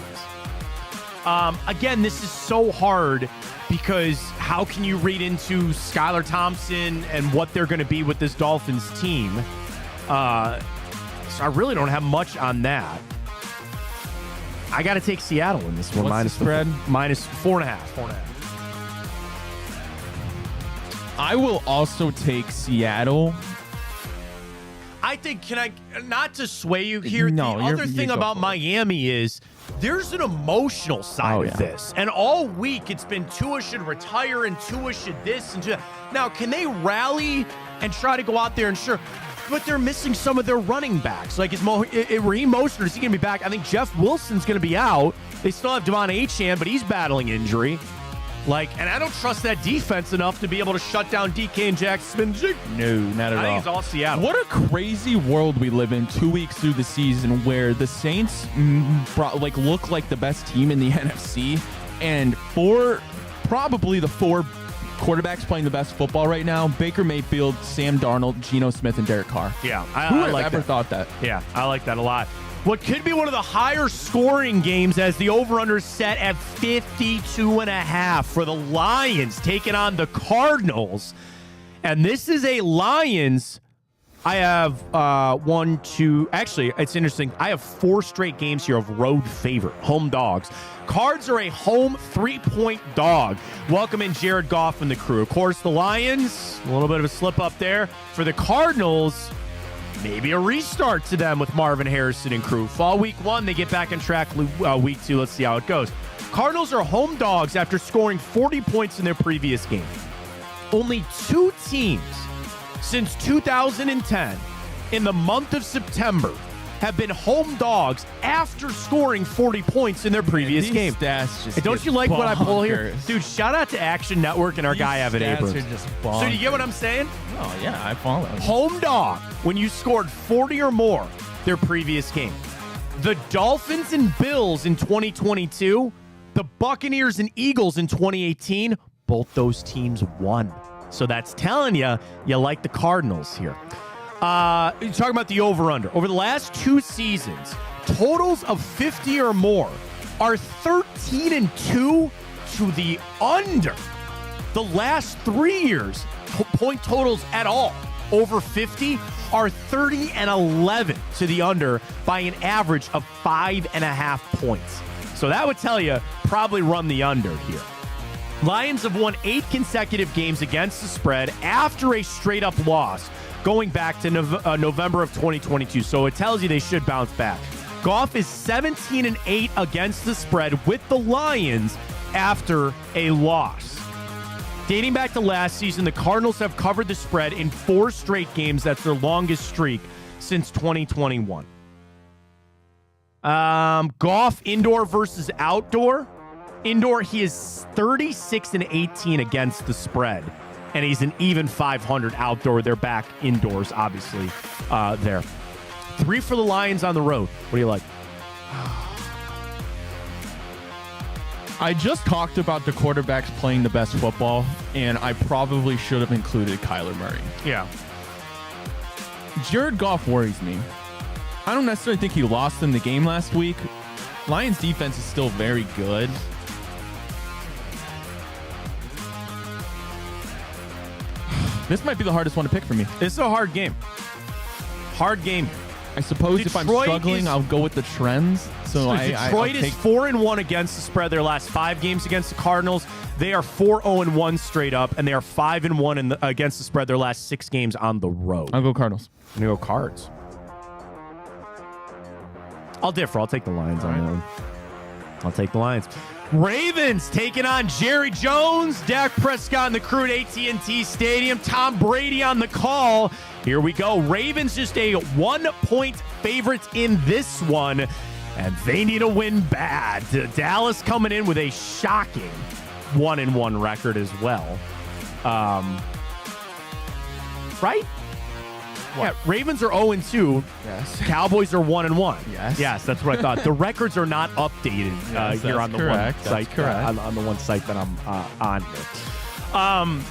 Again, this is so hard because how can you read into Skylar Thompson and what they're going to be with this Dolphins team? So I really don't have much on that. I got to take Seattle in this one. What's minus the spread? Minus 4.5. I will also take Seattle. I think, not to sway you here, No, the other thing about Miami is there's an emotional side of this. And all week it's been Tua should retire and Tua should this and that. Now, can they rally and try to go out there and sure, but they're missing some of their running backs. Like, Raheem Mostert, is he going to be back? I think Jeff Wilson's going to be out. They still have Devon Achane, but he's battling injury. And I don't trust that defense enough to be able to shut down DK and Jackson Smith. No, not at all. I think it's all Seattle. What a crazy world we live in 2 weeks through the season where the Saints look like the best team in the NFC, and probably the 4 quarterbacks playing the best football right now: Baker Mayfield, Sam Darnold, Geno Smith, and Derek Carr. Yeah, Who would have ever thought that? Yeah, I like that a lot. What could be one of the higher scoring games as the over-under set at 52.5 for the Lions taking on the Cardinals. And this is a Lions I have actually, it's interesting. I have 4 straight games here of road favorite, home dogs. Cards are a home 3-point dog. Welcome in Jared Goff and the crew. Of course, the Lions, a little bit of a slip up there. For the Cardinals, maybe a restart to them with Marvin Harrison and crew. Fall week 1, they get back on track week 2. Let's see how it goes. Cardinals are home dogs after scoring 40 points in their previous game. Only 2 teams since 2010 in the month of September have been home dogs after scoring 40 points in their previous game. Stats just hey, don't you like bonkers. what I pull here? Dude, shout out to Action Network and our guy Evan Abrams. Are just so do you get what I'm saying? Oh, yeah, I follow. Home dog when you scored 40 or more their previous game. The Dolphins and Bills in 2022, the Buccaneers and Eagles in 2018, both those teams won. So that's telling you like the Cardinals here. You're talking about the over-under. Over the last 2 seasons, totals of 50 or more are 13-2 to the under. The last 3 years, point totals at all over 50 are 30-11 to the under by an average of 5.5 points. So that would tell you probably run the under here. Lions have won 8 consecutive games against the spread after a straight-up loss going back to November of 2022. So it tells you they should bounce back. Goff is 17-8 against the spread with the Lions after a loss. Dating back to last season, the Cardinals have covered the spread in 4 straight games. That's their longest streak since 2021. Goff, indoor versus outdoor. Indoor, he is 36-18 against the spread, and he's an even 500 outdoor. They're back indoors, obviously, there. 3 for the Lions on the road. What do you like? I just talked about the quarterbacks playing the best football, and I probably should have included Kyler Murray. Yeah. Jared Goff worries me. I don't necessarily think he lost in the game last week. Lions defense is still very good. This might be the hardest one to pick for me. This is a hard game. Hard game. I suppose if I'm struggling, I'll go with the trends. So Detroit is 4-1 against the spread. Their last 5 games against the Cardinals, they are 4-0-1 straight up, and they are 5-1 against the spread. Their last 6 games on the road. I'll go Cardinals. I'm gonna go Cards. I'll differ. I'll take the Lions on that one. I'll take the Lions. Ravens taking on Jerry Jones, Dak Prescott and the crew at AT&T Stadium. Tom Brady on the call. Here we go. Ravens just a 1-point favorites in this one, and they need a win bad. Dallas coming in with a shocking 1-1 record as well. Right? What? Yeah, Ravens are 0-2. Yes. Cowboys are 1-1. Yes. Yes, that's what I thought. The records are not updated here on the correct. one site. On the one site that I'm on here.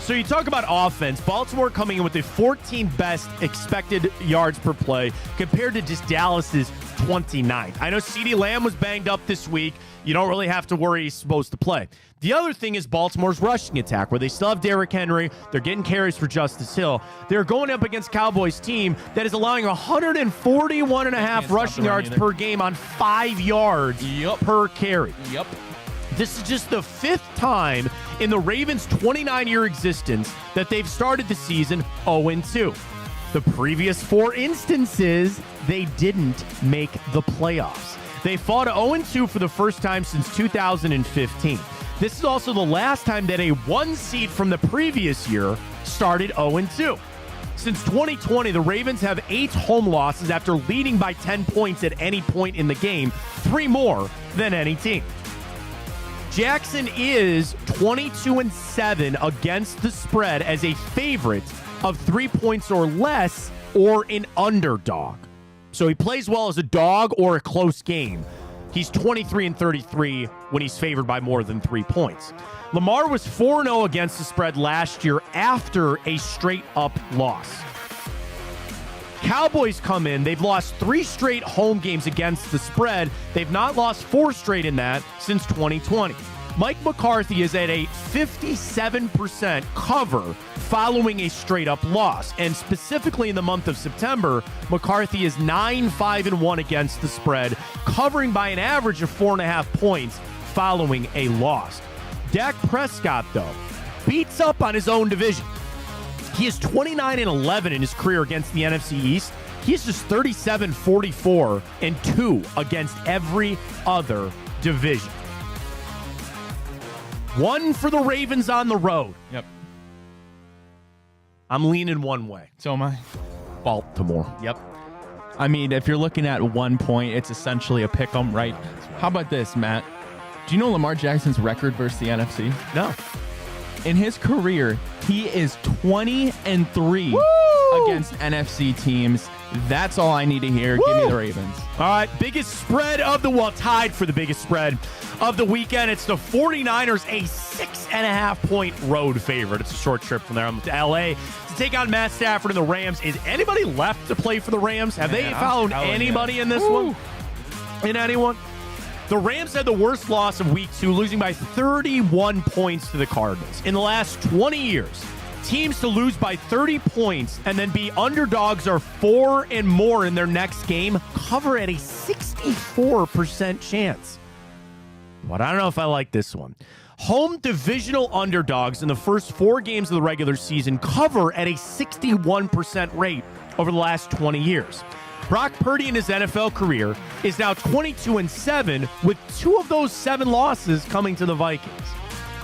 So you talk about offense. Baltimore coming in with the 14th best expected yards per play compared to just Dallas's 29th. I know CeeDee Lamb was banged up this week. You don't really have to worry he's supposed to play. The other thing is Baltimore's rushing attack, where they still have Derrick Henry. They're getting carries for Justice Hill. They're going up against Cowboys team that is allowing 141.5 rushing yards per game on 5 yards per carry. Yep. This is just the 5th time in the Ravens' 29-year existence that they've started the season 0-2. The previous 4 instances, they didn't make the playoffs. They fought 0-2 for the first time since 2015. This is also the last time that a 1 seed from the previous year started 0-2. Since 2020, the Ravens have 8 home losses after leading by 10 points at any point in the game, 3 more than any team. Jackson is 22-7 against the spread as a favorite of 3 points or less or an underdog. So he plays well as a dog or a close game. He's 23-33 when he's favored by more than 3 points. Lamar was 4-0 against the spread last year after a straight-up loss. Cowboys come in. They've lost 3 straight home games against the spread. They've not lost 4 straight in that since 2020. Mike McCarthy is at a 57% cover following a straight-up loss. And specifically in the month of September, McCarthy is 9-5-1 against the spread, covering by an average of 4.5 points following a loss. Dak Prescott, though, beats up on his own division. He is 29-11 in his career against the NFC East. He's just 37-44-2 against every other division. One for the Ravens on the road. Yep. I'm leaning one way. So am I. Baltimore. Yep. I mean, if you're looking at 1 point, it's essentially a pick 'em, right? How about this, Matt? Do you know Lamar Jackson's record versus the NFC? No. In his career, he is 20-3 against NFC teams. That's all I need to hear. Give me the Ravens. All right, biggest spread of the, well, tied for the biggest spread of the weekend. It's the 49ers, a 6.5-point road favorite. It's a short trip from there to L.A. to take on Matt Stafford and the Rams. Is anybody left to play for the Rams? Have they found anybody in this one? In anyone? The Rams had the worst loss of week 2, losing by 31 points to the Cardinals. In the last 20 years, teams to lose by 30 points and then be underdogs or 4 and more in their next game cover at a 64% chance. But I don't know if I like this one. Home divisional underdogs in the first 4 games of the regular season cover at a 61% rate over the last 20 years. Brock Purdy in his NFL career is now 22-7, with 2 of those 7 losses coming to the Vikings.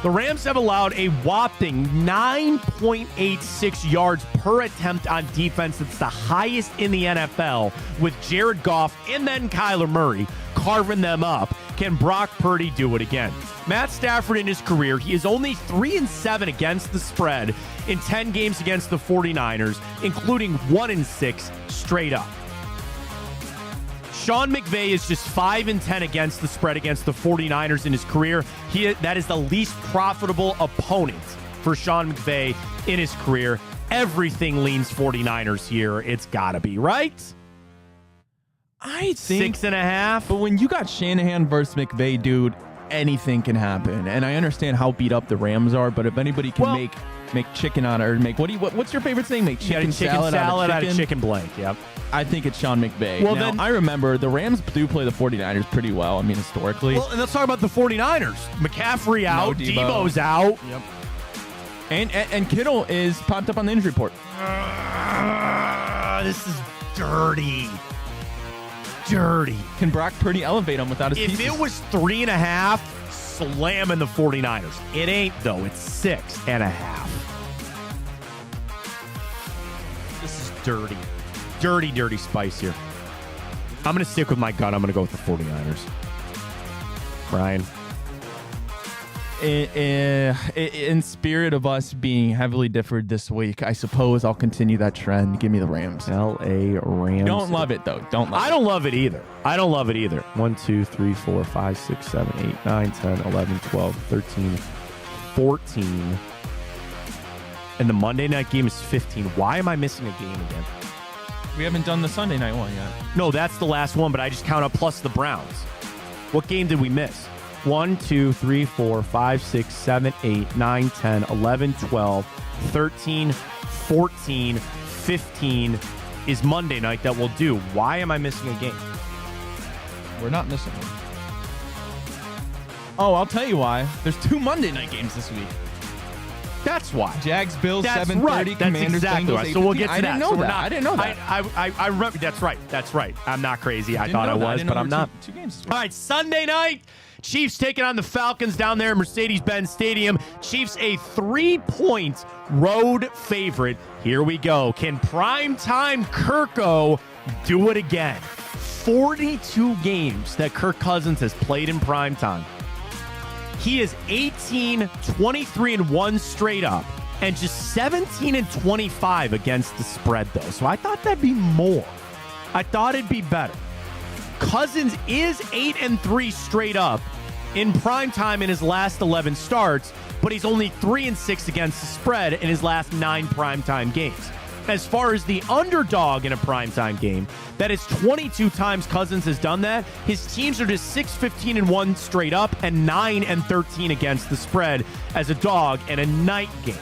The Rams have allowed a whopping 9.86 yards per attempt on defense. It's the highest in the NFL, with Jared Goff and then Kyler Murray carving them up. Can Brock Purdy do it again? Matt Stafford in his career, he is only 3-7 against the spread in 10 games against the 49ers, including 1-6 straight up. Sean McVay is just 5-10 against the spread against the 49ers in his career. That is the least profitable opponent for Sean McVay in his career. Everything leans 49ers here. It's got to be, right? I think 6.5. But when you got Shanahan versus McVay, dude, anything can happen. And I understand how beat up the Rams are, but if anybody can make chicken out of, or make what's your favorite thing? Make chicken salad out of chicken blank. Yep. I think it's Sean McVay. Well, now, then I remember the Rams do play the 49ers pretty well. I mean, historically. Well, and let's talk about the 49ers. McCaffrey out, Debo's out. Yep. And Kittle is popped up on the injury report. This is dirty. Dirty. Can Brock Purdy elevate him without his If pieces? it was 3.5, slamming the 49ers. It ain't, though. It's 6.5. This is dirty. Dirty spice here. I'm going to stick with my gut. I'm going to go with the 49ers. Brian. In spirit of us being heavily differed this week, I suppose I'll continue that trend. Give me the Rams. L.A. Rams. Don't love it, though. I don't love it either. 1, 2, 3, 4, 5, 6, 7, 8, 9, 10, 11, 12, 13, 14. And the Monday night game is 15. Why am I missing a game again? We haven't done the Sunday night one yet. No, that's the last one, but I just count up plus the Browns. What game did we miss? 1, 2, 3, 4, 5, 6, 7, 8, 9, 10, 11, 12, 13, 14, 15 is Monday night that we'll do. Why am I missing a game? We're not missing one. Oh, I'll tell you why. There's 2 Monday night games this week. That's why. Jags, Bills, That's 7:30. right. That's Commanders, exactly Bengals, right. So we'll get to I that. didn't know that. I didn't know that. I remember. That's right. I'm not crazy. I thought I was, but I'm not. 2 games. All right, Sunday night. Chiefs taking on the Falcons down there at Mercedes-Benz Stadium. Chiefs a 3-point road favorite. Here we go. Can primetime Kirko do it again? 42 games that Kirk Cousins has played in primetime. He is 18, 23-1 straight up, and just 17-25 against the spread, though. So I thought that'd be more. I thought it'd be better. Cousins is 8-3 straight up in primetime in his last 11 starts, but he's only 3-6 against the spread in his last 9 primetime games. As far as the underdog in a primetime game, that is 22 times Cousins has done that. His teams are just 6-15-1 straight up and 9-13 against the spread as a dog in a night game.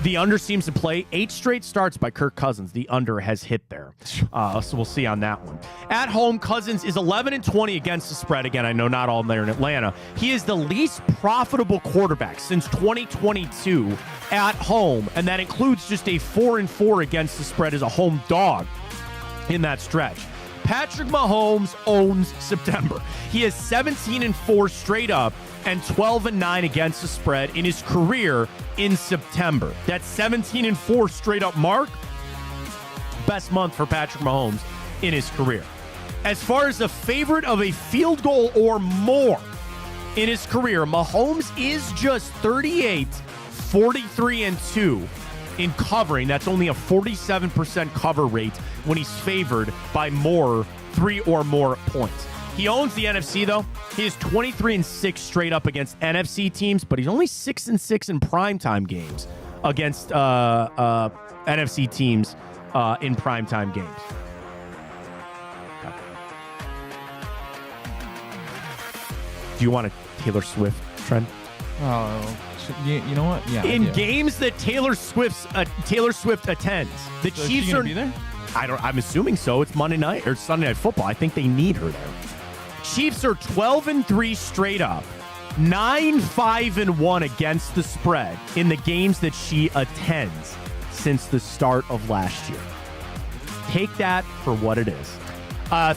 The under seems to play 8 straight starts by Kirk Cousins. The under has hit there. So we'll see on that one. At home, Cousins is 11-20 against the spread. Again, I know not all there in Atlanta. He is the least profitable quarterback since 2022 at home, and that includes just a 4-4 against the spread as a home dog in that stretch. Patrick Mahomes owns September. He is 17-4 straight up and 12-9 against the spread in his career in September. That 17-4 straight up mark, best month for Patrick Mahomes in his career. As far as the favorite of a field goal or more in his career, Mahomes is just 38, 43-2 in covering. That's only a 47% cover rate when he's favored by 3 or more points. He owns the NFC, though. He is 23-6 straight up against NFC teams, but he's only 6-6 in primetime games against NFC teams in primetime games. Okay. Do you want a Taylor Swift trend? Oh, you know what? Yeah. In games that Taylor Swift attends, the So Chiefs is she are. gonna be there? I'm assuming so. It's Monday night or Sunday Night Football. I think they need her there. Chiefs are 12-3 straight up, 9-5-1 against the spread in the games that she attends since the start of last year. Take that for what it is.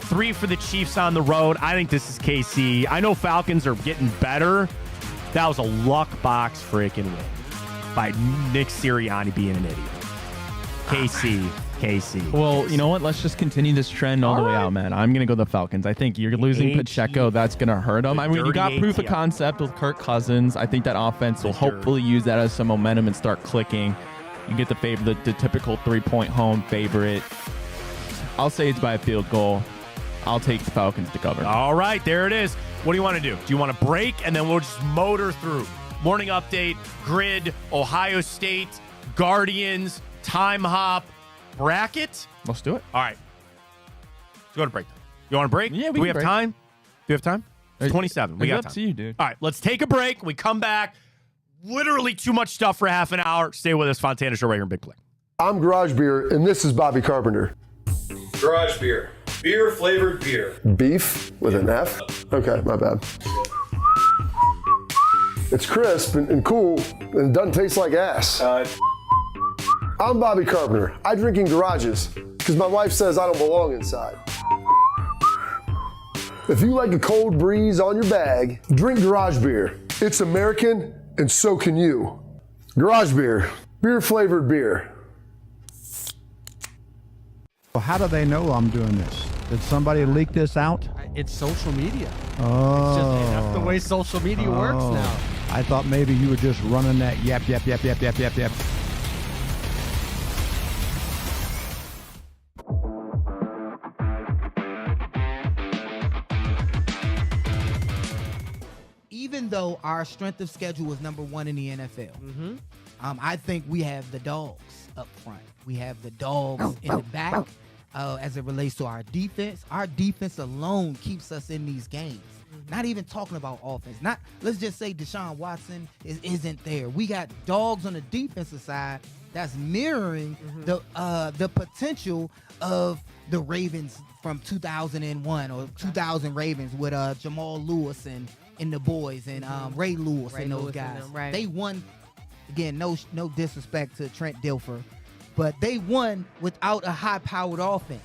3 for the Chiefs on the road. I think this is KC. I know Falcons are getting better. That was a luck box freaking win by Nick Sirianni being an idiot. KC. Well, you know what? Let's just continue this trend all the way out, man. I'm going to go the Falcons. I think you're losing Pacheco. That's going to hurt them. I mean, you got proof of concept with Kirk Cousins. I think that offense will hopefully use that as some momentum and start clicking. You get the typical 3-point home favorite. I'll say it's by a field goal. I'll take the Falcons to cover. All right, there it is. What do you want to do? Do you want to break and then we'll just motor through? Morning update, grid, Ohio State, Guardians, time hop, bracket. Let's do it. All right. Let's go to break. You want to break? Yeah, do we have time? Do we have time? It's 27. We got up time. to you, dude. All right, let's take a break. We come back. Literally too much stuff for half an hour. Stay with us. Fontana Show right here in Big Play. I'm Garage Beer, and this is Bobby Carpenter. Garage Beer. Beer-flavored beer. Beef with an F? Okay, my bad. It's crisp and cool, and it doesn't taste like ass. I'm Bobby Carpenter. I drink in garages because my wife says I don't belong inside. If you like a cold breeze on your bag, drink Garage Beer. It's American, and so can you. Garage Beer. Beer-flavored beer. Well, how do they know I'm doing this? Did somebody leak this out? It's social media. Oh. It's just, that's the way social media works now. I thought maybe you were just running that yap. Even though our strength of schedule was number 1 in the NFL, I think we have the dogs up front. We have the dogs in the back as it relates to our defense. Our defense alone keeps us in these games. Not even talking about offense. Let's just say Deshaun Watson isn't there. We got dogs on the defensive side that's mirroring the potential of the Ravens from 2001 or 2000 Ravens with Jamal Lewis and the boys and Ray Lewis and those guys. Right. They won. Again, no disrespect to Trent Dilfer, but they won without a high-powered offense.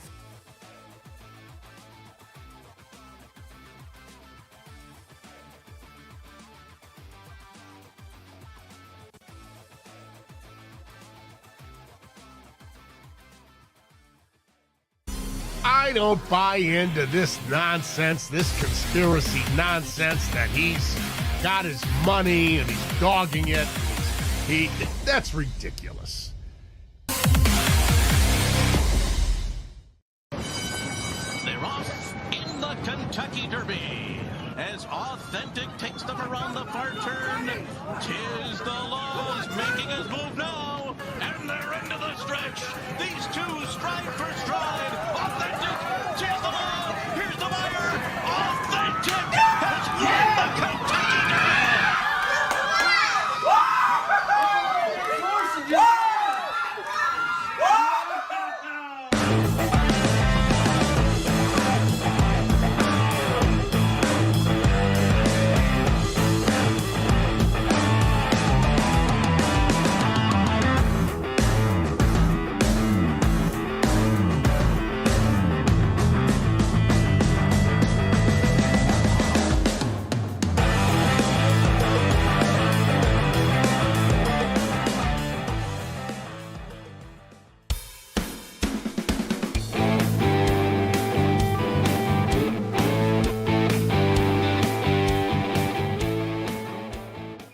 I don't buy into this nonsense, this conspiracy nonsense that he's got his money and he's dogging it. That's ridiculous. They're off in the Kentucky Derby as Authentic takes them around the far turn. Tis the Laws making his move now, and they're into the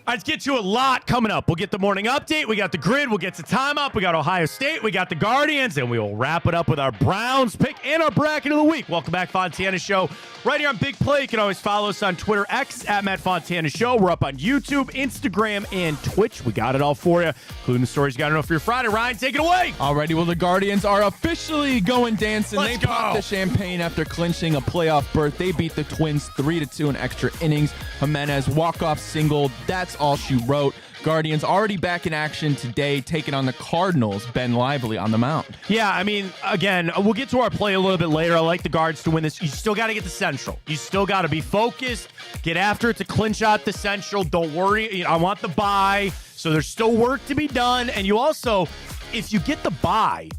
Let's get to a lot coming up. We'll get the morning update. We got the grid. We'll get to time up. We got Ohio State. We got the Guardians. And we will wrap it up with our Browns pick and our bracket of the week. Welcome back, Fontana Show. Right here on Big Play. You can always follow us on Twitter, X, at Matt Fontana Show. We're up on YouTube, Instagram, and Twitch. We got it all for you, including the stories you got to know for your Friday. Ryan, take it away. Alrighty, well, the Guardians are officially going dancing. Let's They popped go. the champagne after clinching a playoff berth. They beat the Twins 3-2 in extra innings. Jimenez walk-off single. That's all she wrote. Guardians already back in action today, taking on the Cardinals. Ben Lively on the mound. Yeah, I mean, again, we'll get to our play a little bit later. I like the Guards to win this. You still got to get the Central. You still got to be focused, get after it to clinch out the Central. Don't worry. I want the bye. So there's still work to be done. And you also, if you get the bye,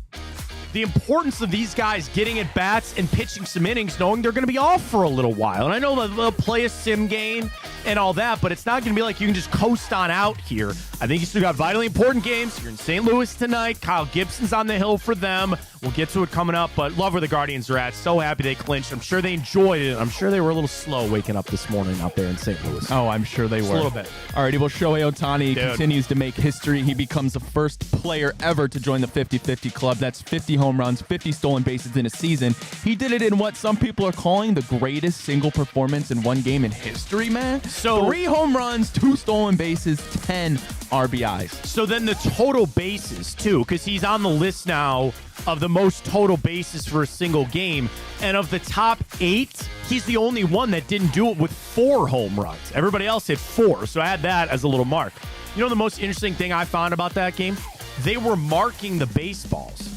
the importance of these guys getting at bats and pitching some innings, knowing they're going to be off for a little while. And I know they'll play a sim game and all that, but it's not going to be like you can just coast on out here. I think you still got vitally important games. You're in St. Louis tonight. Kyle Gibson's on the hill for them. We'll get to it coming up, but love where the Guardians are at. So happy they clinched. I'm sure they enjoyed it. I'm sure they were a little slow waking up this morning out there in St. Louis. Oh, I'm sure they were. A little bit. Alrighty, well, Shohei Ohtani Dude. continues to make history. He becomes the first player ever to join the 50-50 club. That's 50 home runs, 50 stolen bases in a season. He did it in what some people are calling the greatest single performance in one game in history, man. So 3 home runs, 2 stolen bases, 10 RBIs. So then the total bases, too, because he's on the list now of the most total bases for a single game. And of the top 8, he's the only one that didn't do it with 4 home runs. Everybody else hit 4, so I had that as a little mark. You know the most interesting thing I found about that game? They were marking the baseballs.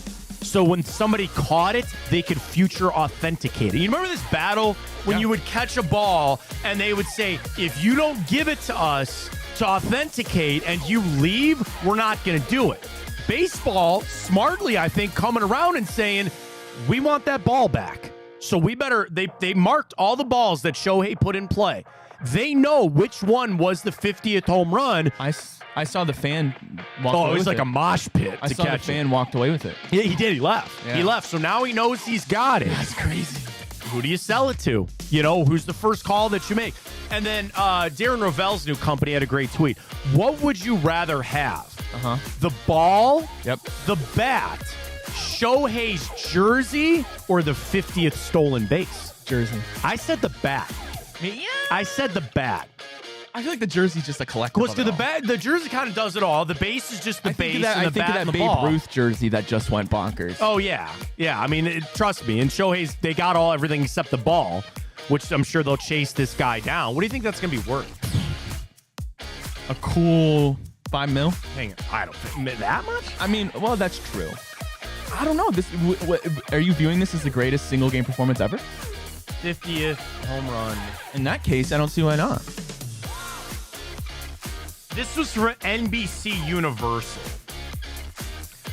So when somebody caught it, they could future authenticate it. You remember this battle when you would catch a ball and they would say, if you don't give it to us to authenticate and you leave, we're not going to do it. Baseball, smartly, I think, coming around and saying, we want that ball back. So we better, they marked all the balls that Shohei put in play. They know which one was the 50th home run. I saw the fan walk away Oh, it was with like it. a mosh pit I to saw the catch fan walked away with it. Yeah, he did. He left. Yeah. He left. So now he knows he's got it. That's crazy. Who do you sell it to? You know, who's the first call that you make? And then Darren Rovell's new company had a great tweet. What would you rather have? The ball, Yep. the bat, Shohei's jersey, or the 50th stolen base? Jersey. I said the bat. Yeah. I said the bat. I feel like the jersey's just a collective. Well, of to it the all. bat, the jersey kind of does it all. The base is just the base, and I the think bat of and that the Babe ball. Ruth jersey that just went bonkers. Oh yeah. I mean, trust me. And Shohei's, they got everything except the ball, which I'm sure they'll chase this guy down. What do you think that's gonna be worth? A cool $5 million. Hang on, I don't think that much. I mean, well, that's true. I don't know. This are you viewing this as the greatest single game performance ever? 50th home run. In that case, I don't see why not. This was for NBC Universal.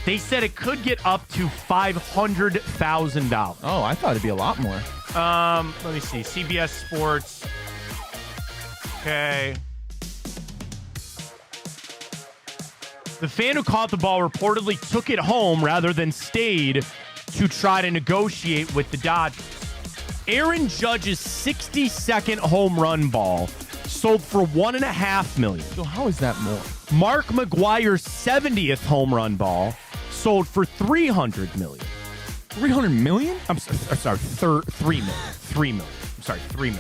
They said it could get up to $500,000. Oh, I thought it'd be a lot more. Let me see. CBS Sports. Okay. The fan who caught the ball reportedly took it home rather than stayed to try to negotiate with the Dodgers. Aaron Judge's 62nd home run ball sold for $1.5 million. So how is that more? Mark McGwire's 70th home run ball sold for $300 million. $300 million? I'm sorry, $3 million. $3 million. I'm sorry, $3 million.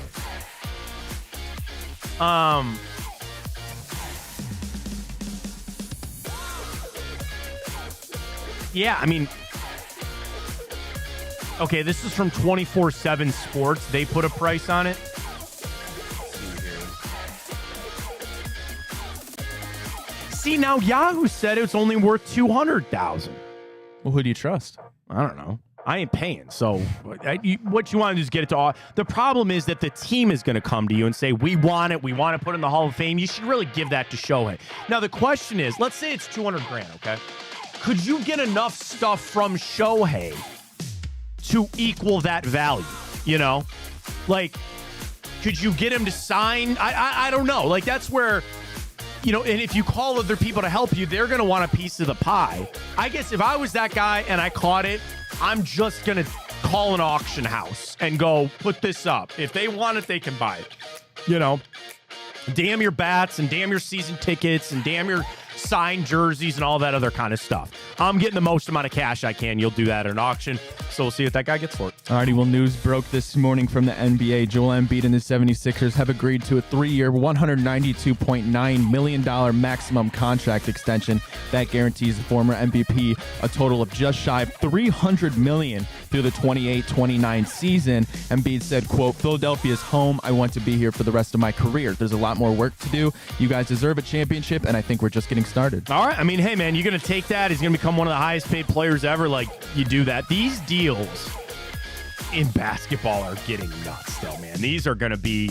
Yeah, I mean, okay, this is from 24/7 Sports. They put a price on it. See, now Yahoo said it's only worth $200,000. Well, who do you trust? I don't know. I ain't paying. So what you want to do is get it to all. The problem is that the team is going to come to you and say, we want it. We want to put in the Hall of Fame. You should really give that to Shohei. Now, the question is, let's say it's $200,000, okay? Could you get enough stuff from Shohei to equal that value? You know? Like, could you get him to sign? I don't know. Like, that's where, you know, and if you call other people to help you, they're going to want a piece of the pie. I guess if I was that guy and I caught it, I'm just going to call an auction house and go, put this up. If they want it, they can buy it. You know? Damn your bats and damn your season tickets and damn your signed jerseys and all that other kind of stuff. I'm getting the most amount of cash I can. You'll do that at an auction. So we'll see what that guy gets for it. Alrighty, well, news broke this morning from the NBA. Joel Embiid and the 76ers have agreed to a 3-year, $192.9 million maximum contract extension that guarantees the former MVP a total of just shy of $300 million through the 28-29 season. Embiid said, quote, "Philadelphia is home. I want to be here for the rest of my career. There's a lot more work to do. You guys deserve a championship, and I think we're just getting started." All right. I mean, hey, man, you're going to take that. He's going to become one of the highest paid players ever. Like, you do that. These deals in basketball are getting nuts still, man. These are going to be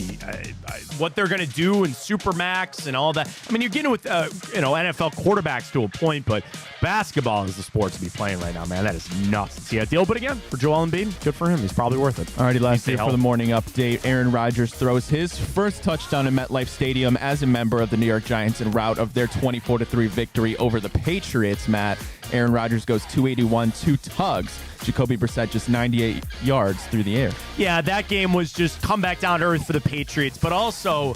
what they're going to do in Supermax and all that. I mean, you're getting with, NFL quarterbacks to a point, but basketball is the sport to be playing right now, man. That is nuts to see that deal. But again, for Joel Embiid, good for him. He's probably worth it. Alrighty, last day for the morning update. Aaron Rodgers throws his first touchdown in MetLife Stadium as a member of the New York Giants en route of their 24-3 victory over the Patriots, Matt. Aaron Rodgers goes 281, 2 tugs. Jacoby Brissett just 98 yards through the air. Yeah, that game was just come back down to earth for the Patriots, but also,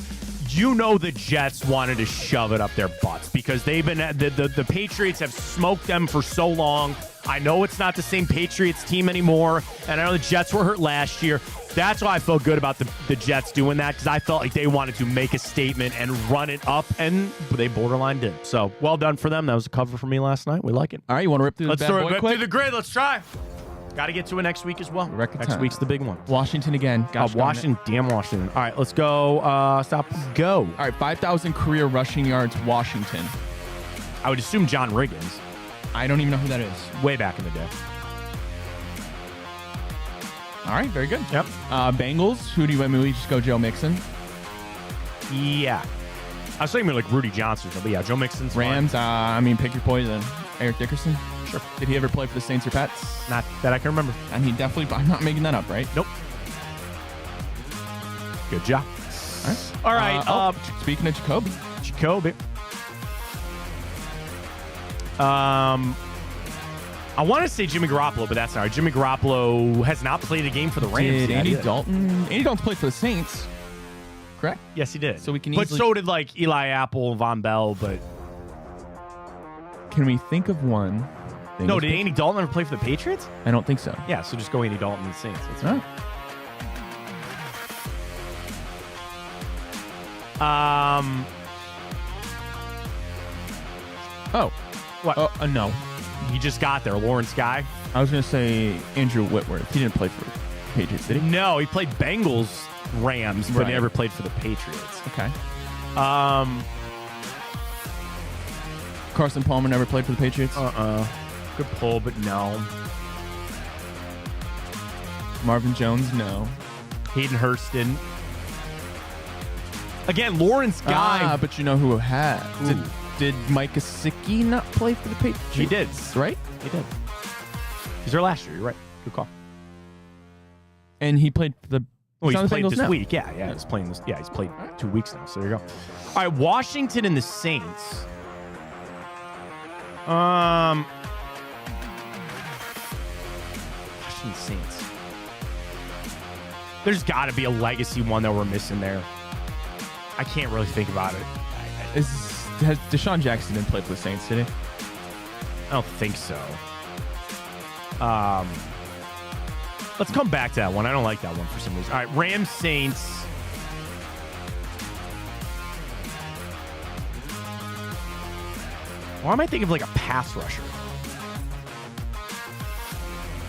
the Jets wanted to shove it up their butts because they've been the Patriots have smoked them for so long. I know it's not the same Patriots team anymore, and I know the Jets were hurt last year. That's why I felt good about the Jets doing that, because I felt like they wanted to make a statement and run it up, and they borderline did. So, well done for them. That was a cover for me last night. We like it. All right, you want to rip through the bad boy quick? Let's through the grid. Let's try. Got to get to it next week as well. Next week's the big one. Washington again. Washington. Damn Washington. All right, let's go. Stop. Go. All right, 5,000 career rushing yards, Washington. I would assume John Riggins. I don't even know who that is. Way back in the day. All right, very good. Yep. Bengals. Who do you want? We just go Joe Mixon. Yeah. I was thinking like Rudy Johnson, but yeah, Joe Mixon's Rams. Pick your poison. Eric Dickerson. Sure. Did he ever play for the Saints or Pats? Not that I can remember. And he definitely. I'm not making that up, right? Nope. Good job. All right. Speaking of Jacoby. I want to say Jimmy Garoppolo, but that's not right. Jimmy Garoppolo has not played a game for the Rams. Did Andy Dalton? Andy Dalton played for the Saints, correct? Yes, he did. So we can But so did like Eli Apple, Von Bell, but can we think of one? No, did Andy Dalton ever play for the Patriots? I don't think so. Yeah, so just go Andy Dalton and the Saints. That's right. Oh. What? No. He just got there. Lawrence Guy. I was going to say Andrew Whitworth. He didn't play for the Patriots, did he? No, he played Bengals, Rams, but he never played for the Patriots. Okay. Carson Palmer never played for the Patriots? Good pull, but no. Marvin Jones, no. Hayden Hurst didn't. Again, Lawrence Guy. But you know who had? Did Mike Gesicki not play for the Patriots? He did. Right? He did. He's there last year. You're right. Good call. And he played for the he's played Bengals this now. week. Yeah, he's playing this. Yeah, he's played 2 weeks now. So there you go. All right, Washington and the Saints. Washington Saints. There's got to be a legacy one that we're missing there. I can't really think about it. Has Deshaun Jackson didn't play for the Saints, did he? I don't think so. Let's come back to that one. I don't like that one for some reason. All right, Rams Saints. Why am I thinking of like a pass rusher?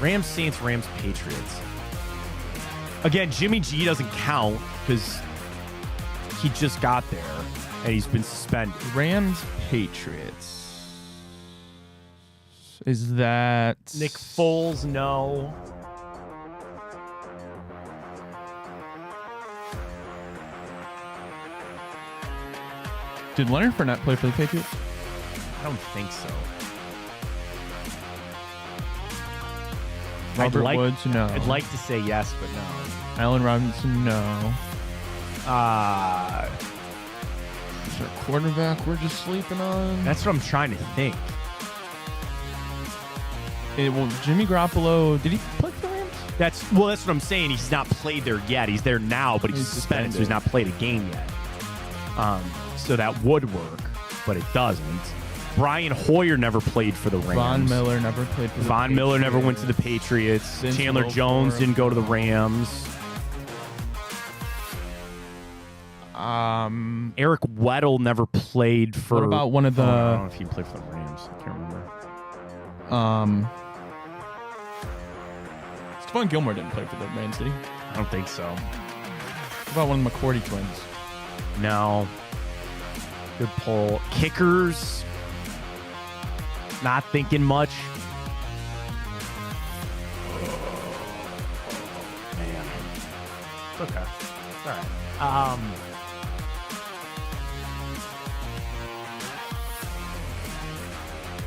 Rams Saints, Rams Patriots. Again, Jimmy G doesn't count because he just got there and he's been suspended. Rams Patriots. Is that Nick Foles? No. Did Leonard Fournette play for the Patriots? I don't think so. Robert Woods, no. I'd like to say yes, but no. Allen Robinson, no. Is our quarterback we're just sleeping on? That's what I'm trying to think. Jimmy Garoppolo, did he play for the Rams? That's what I'm saying. He's not played there yet. He's there now, but he's suspended, so he's not played a game yet. So that would work, but it doesn't. Brian Hoyer never played for the Rams. Von Miller never played for the Von Miller never went to the Patriots. Vince Chandler Wilfork. Jones didn't go to the Rams. Eric Weddle never played for... What about one of the... I don't know if he played for the Rams. I can't remember. Stephon Gilmore didn't play for the Rams, did he? I don't think so. What about one of the McCourty twins? No. Good pull. Kickers. Not thinking much. Man. It's okay. It's all right.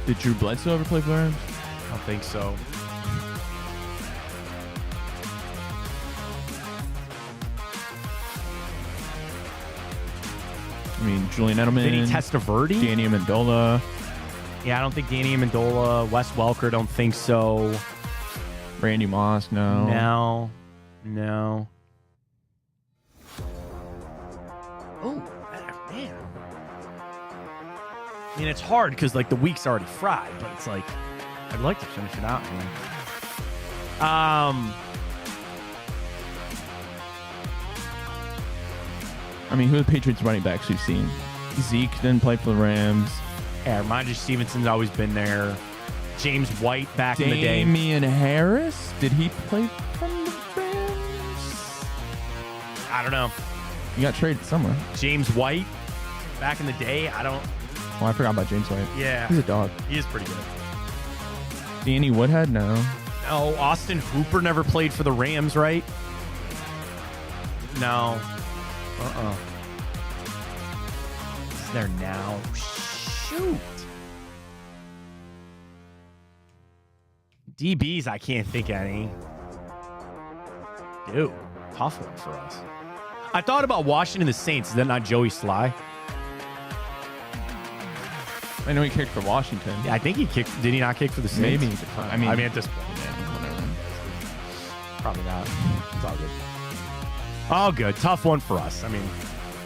Did Drew Bledsoe ever play for the Rams? I don't think so. I mean, Julian Edelman. Vinny Testaverde? Danny Amendola. Yeah, I don't think Danny Amendola. Wes Welker, don't think so. Randy Moss, no. No. Oh, man. I mean, it's hard because, like, the week's already fried, but it's like, I'd like to finish it out, man. I mean, who are the Patriots running backs we've seen? Zeke didn't play for the Rams. Yeah, Ramondre Stevenson's always been there. James White back in the day. Damian Harris? Did he play from the Rams? I don't know. He got traded somewhere. James White back in the day. I don't. Oh, I forgot about James White. Yeah. He's a dog. He is pretty good. Danny Woodhead? No. No, Austin Hooper never played for the Rams, right? No. He's there now. Shoot. DBs, I can't think any. Dude, tough one for us. I thought about Washington the Saints. Is that not Joey Sly? I know he kicked for Washington. Yeah, I think he kicked. Did he not kick for the Saints? Maybe. I mean, at this point, whatever. Probably not. It's all good. All good. Tough one for us. I mean,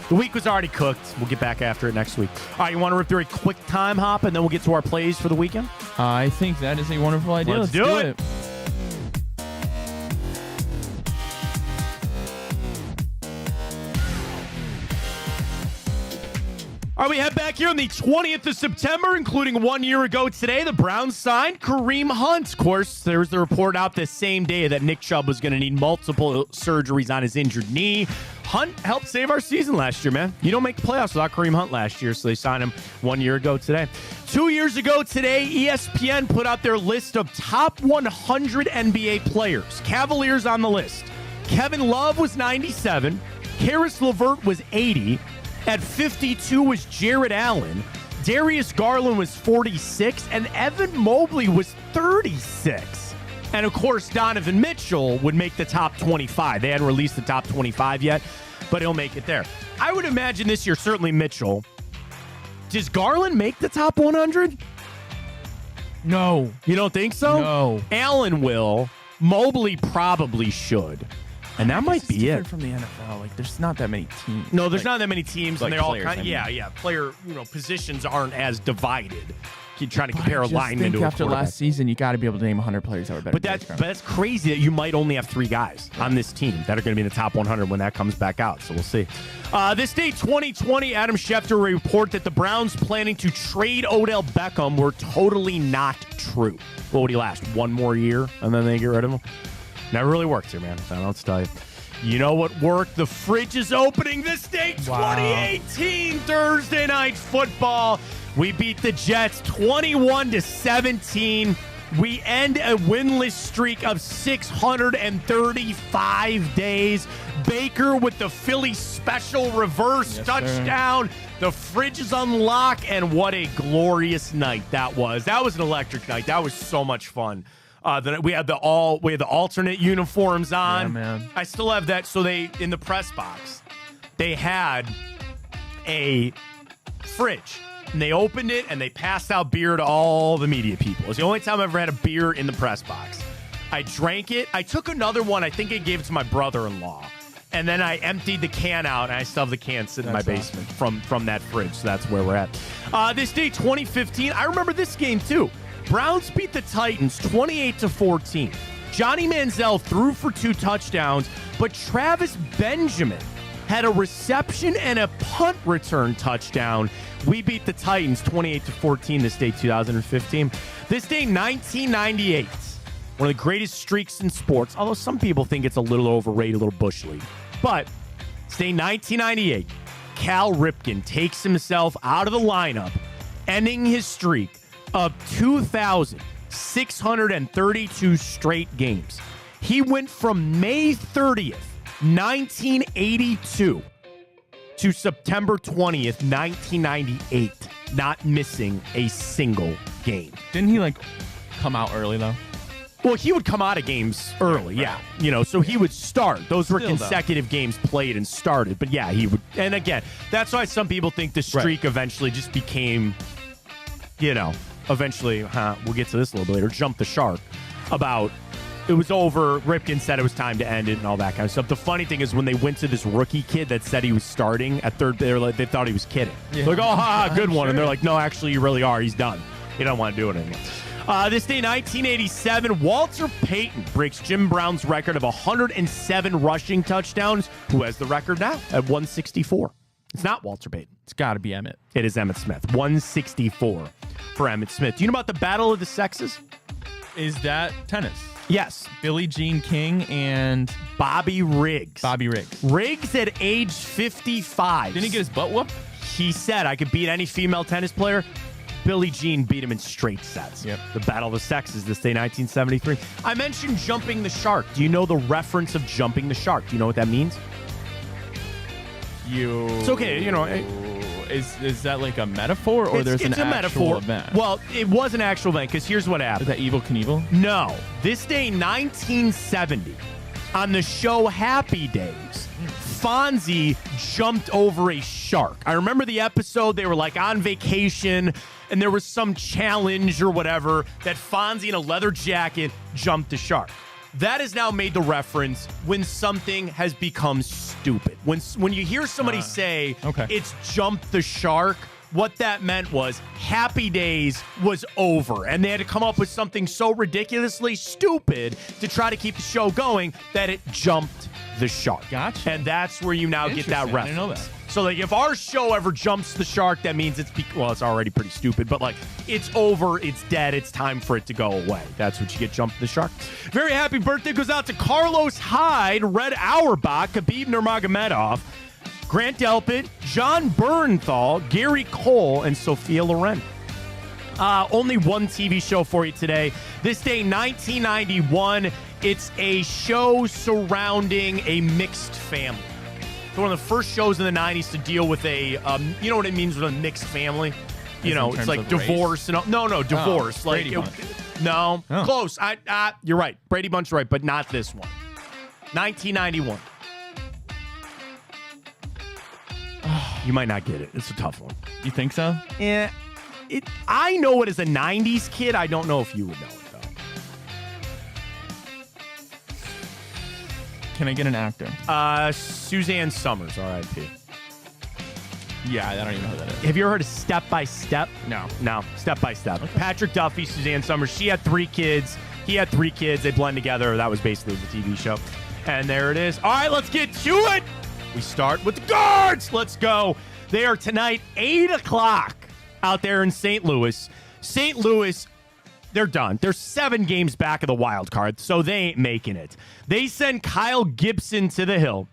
the week was already cooked. We'll get back after it next week. All right, you want to rip through a quick time hop, and then we'll get to our plays for the weekend? I think that is a wonderful idea. Let's do it. All right, we head back here on the 20th of September, including 1 year ago today. The Browns signed Kareem Hunt. Of course, there was the report out this same day that Nick Chubb was going to need multiple surgeries on his injured knee. Hunt helped save our season last year, man. You don't make the playoffs without Kareem Hunt last year, so they signed him 1 year ago today. 2 years ago today, ESPN put out their list of top 100 NBA players. Cavaliers on the list. Kevin Love was 97. Karis LeVert was 80. At 52 was Jared Allen. Darius Garland was 46. And Evan Mobley was 36. And, of course, Donovan Mitchell would make the top 25. They hadn't released the top 25 yet, but he'll make it there. I would imagine this year, certainly Mitchell. Does Garland make the top 100? No. You don't think so? No. Allen will. Mobley probably should. And that might be it. From the NFL, like there's not that many teams. No, there's not that many teams, like and they're all players, kind of, I mean. yeah. Player, positions aren't as divided. Keep trying to compare a I just lineman think to a after quarterback. last season, you got to be able to name 100 players that were better. But that's crazy that you might only have 3 guys on this team that are going to be in the top 100 when that comes back out. So we'll see. This day, 2020, Adam Schefter report that the Browns planning to trade Odell Beckham were totally not true. What would he last? 1 more year and then they get rid of him? Never really worked here, man. I don't know what to tell you. You know what worked? The fridge is opening this day, 2018 Thursday Night Football. We beat the Jets 21-17. We end a winless streak of 635 days. Baker with the Philly special reverse touchdown. Sir. The fridge is unlocked, and what a glorious night that was. That was an electric night. That was so much fun. We had the alternate uniforms on. Yeah, man. I still have that. So they, in the press box, they had a fridge. And they opened it, and they passed out beer to all the media people. It's the only time I've ever had a beer in the press box. I drank it. I took another one. I think I gave it to my brother-in-law. And then I emptied the can out, and I still have the can sitting in my basement from that fridge. So that's where we're at. This day, 2015, I remember this game too. Browns beat the Titans 28-14. Johnny Manziel threw for 2 touchdowns, but Travis Benjamin had a reception and a punt return touchdown. We beat the Titans 28-14 this day, 2015. This day, 1998. One of the greatest streaks in sports, although some people think it's a little overrated, a little bush league. But this day, 1998, Cal Ripken takes himself out of the lineup, ending his streak of 2,632 straight games. He went from May 30th, 1982 to September 20th, 1998, not missing a single game. Didn't he come out early though? Well, he would come out of games early, yeah. So he would start. Those were consecutive games played and started. But yeah, he would. And again, that's why some people think the streak eventually just became, eventually, we'll get to this a little bit later, jump the shark about it was over. Ripken said it was time to end it and all that kind of stuff. The funny thing is when they went to this rookie kid that said he was starting at third, they thought he was kidding. Yeah. They're like, good one. Sure. And they're like, no, actually, you really are. He's done. You don't want to do it anymore. This day, 1987, Walter Payton breaks Jim Brown's record of 107 rushing touchdowns. Who has the record now at 164? It's not Walter Payton. It's got to be Emmett. It is Emmitt Smith. 164 for Emmitt Smith. Do you know about the Battle of the Sexes? Is that tennis? Yes. Billie Jean King and Bobby Riggs. Bobby Riggs. Riggs at age 55. Didn't he get his butt whooped? He said, I could beat any female tennis player. Billie Jean beat him in straight sets. Yep. The Battle of the Sexes this day, 1973. I mentioned jumping the shark. Do you know the reference of jumping the shark? Do you know what that means? It's okay, Is that like a metaphor or there's an actual event? Well, it was an actual event because here's what happened. Is that Evel Knievel? No. This day, 1970, on the show Happy Days, Fonzie jumped over a shark. I remember the episode. They were on vacation and there was some challenge or whatever that Fonzie in a leather jacket jumped the shark. That has now made the reference when something has become stupid. When you hear somebody say it's jumped the shark, what that meant was Happy Days was over. And they had to come up with something so ridiculously stupid to try to keep the show going that it jumped the shark. Gotcha. And that's where you now get that reference. I didn't know that. So if our show ever jumps the shark, that means it's already pretty stupid, but it's over, it's dead, it's time for it to go away. That's what you get, jumped the shark. Very happy birthday goes out to Carlos Hyde, Red Auerbach, Khabib Nurmagomedov, Grant Delpit, John Bernthal, Gary Cole, and Sophia Loren. Only one TV show for you today. This day, 1991. It's a show surrounding a mixed family. It's one of the first shows in the 90s to deal with a, you know what it means with a mixed family? It's like divorce. And no, divorce. Brady Bunch. No, close. You're right. Brady Bunch, right, but not this one. 1991. You might not get it. It's a tough one. You think so? Yeah. I know it as a 90s kid. I don't know if you would know it, though. Can I get an actor? Suzanne Summers, R.I.P. Yeah, I don't even know who that is. Have you ever heard of Step by Step? No. Step by Step. Okay. Patrick Duffy, Suzanne Summers. She had 3 kids. He had 3 kids. They blend together. That was basically the TV show. And there it is. All right, let's get to it. We start with the guards. Let's go. They are tonight, 8 o'clock out there in St. Louis. St. Louis, they're done. They're 7 games back of the wild card, so they ain't making it. They send Kyle Gibson to the hill.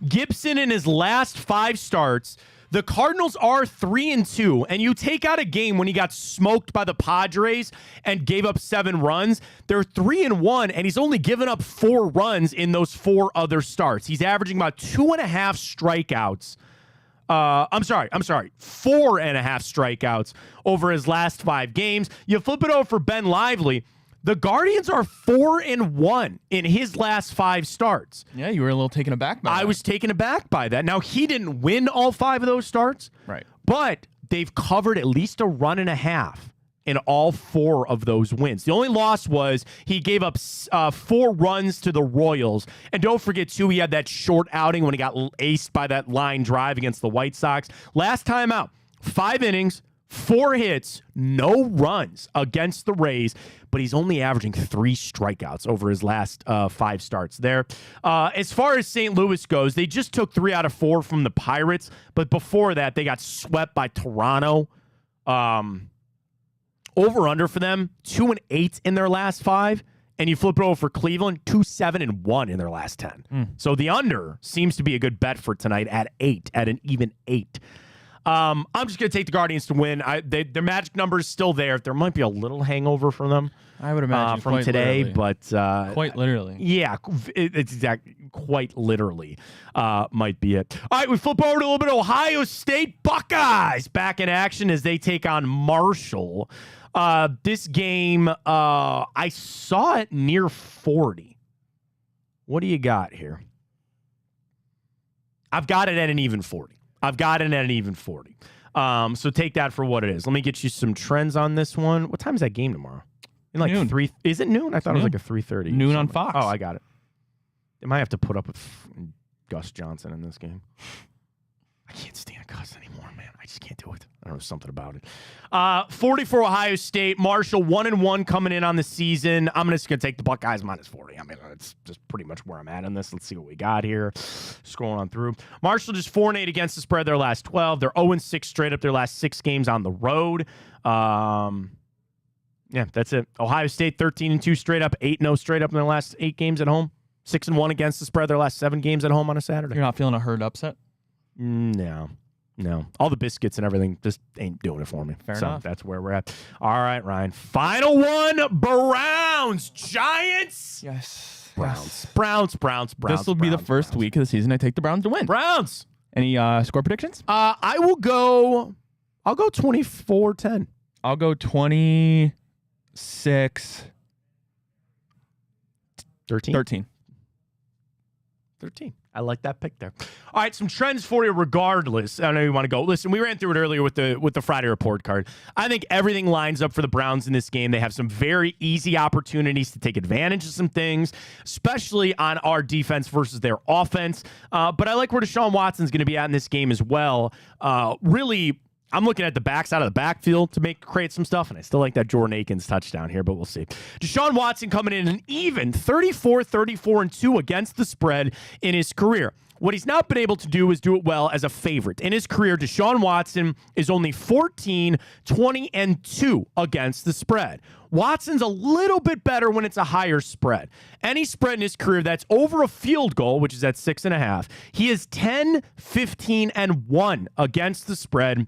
Gibson in his last 5 starts, the Cardinals are 3-2, and you take out a game when he got smoked by the Padres and gave up 7 runs. They're 3-1, and he's only given up 4 runs in those 4 other starts. He's averaging about 2.5 strikeouts. 4.5 strikeouts over his last 5 games. You flip it over for Ben Lively. The Guardians are 4-1 in his last 5 starts. Yeah, you were a little taken aback by that. I was taken aback by that. Now, he didn't win all 5 of those starts. Right. But they've covered at least a run and a half in all 4 of those wins. The only loss was he gave up 4 runs to the Royals. And don't forget, too, he had that short outing when he got aced by that line drive against the White Sox. Last time out, 5 innings, 4 hits, no runs against the Rays, but he's only averaging 3 strikeouts over his last 5 starts there. As far as St. Louis goes, they just took 3 out of 4 from the Pirates, but before that, they got swept by Toronto. Over-under for them, 2-8 in their last 5. And you flip it over for Cleveland, 2-7-1 in their last 10. So the under seems to be a good bet for tonight at 8, at an even 8. I'm just going to take the Guardians to win. Their magic number is still there. There might be a little hangover from them. I would imagine from today, literally. but Quite literally. Yeah, it's quite literally might be it. All right, we flip over to a little bit of Ohio State Buckeyes back in action as they take on Marshall. This game, I saw it near 40. What do you got here? I've got it at an even 40. So take that for what it is. Let me get you some trends on this one. What time is that game tomorrow? In like noon. 3. Is it noon? I thought it was like a 3:30. Noon on Fox. Oh, I got it. They might have to put up with Gus Johnson in this game. I can't stand Gus anymore, man. I just can't do it. I don't know, something about it. 40 for Ohio State. Marshall 1-1 coming in on the season. I'm just going to take the Buckeyes minus 40. I mean, it's just pretty much where I'm at in this. Let's see what we got here. Scrolling on through. Marshall just 4-8 against the spread their last 12. They're 0-6 straight up their last 6 games on the road. Yeah, that's it. Ohio State 13-2 straight up, 8-0 straight up in their last 8 games at home. 6-1 against the spread their last 7 games at home on a Saturday. You're not feeling a herd upset? No. All the biscuits and everything just ain't doing it for me. Fair enough. That's where we're at. All right, Ryan. Final one. Browns. Giants. Yes. Browns. This will be the first week of the season I take the Browns to win. Browns. Any score predictions? I'll go 24-10. I'll go 26. 13. I like that pick there. All right, some trends for you regardless. I know you want to go. Listen, we ran through it earlier with the Friday report card. I think everything lines up for the Browns in this game. They have some very easy opportunities to take advantage of some things, especially on our defense versus their offense. But I like where Deshaun Watson's going to be at in this game as well. Really, I'm looking at the backside of the backfield to create some stuff, and I still like that Jordan Akins touchdown here, but we'll see. Deshaun Watson coming in an even 34-2 against the spread in his career. What he's not been able to do is do it well as a favorite. In his career, Deshaun Watson is only 14-20-2 against the spread. Watson's a little bit better when it's a higher spread. Any spread in his career that's over a field goal, which is at 6.5, he is 10-15-1 against the spread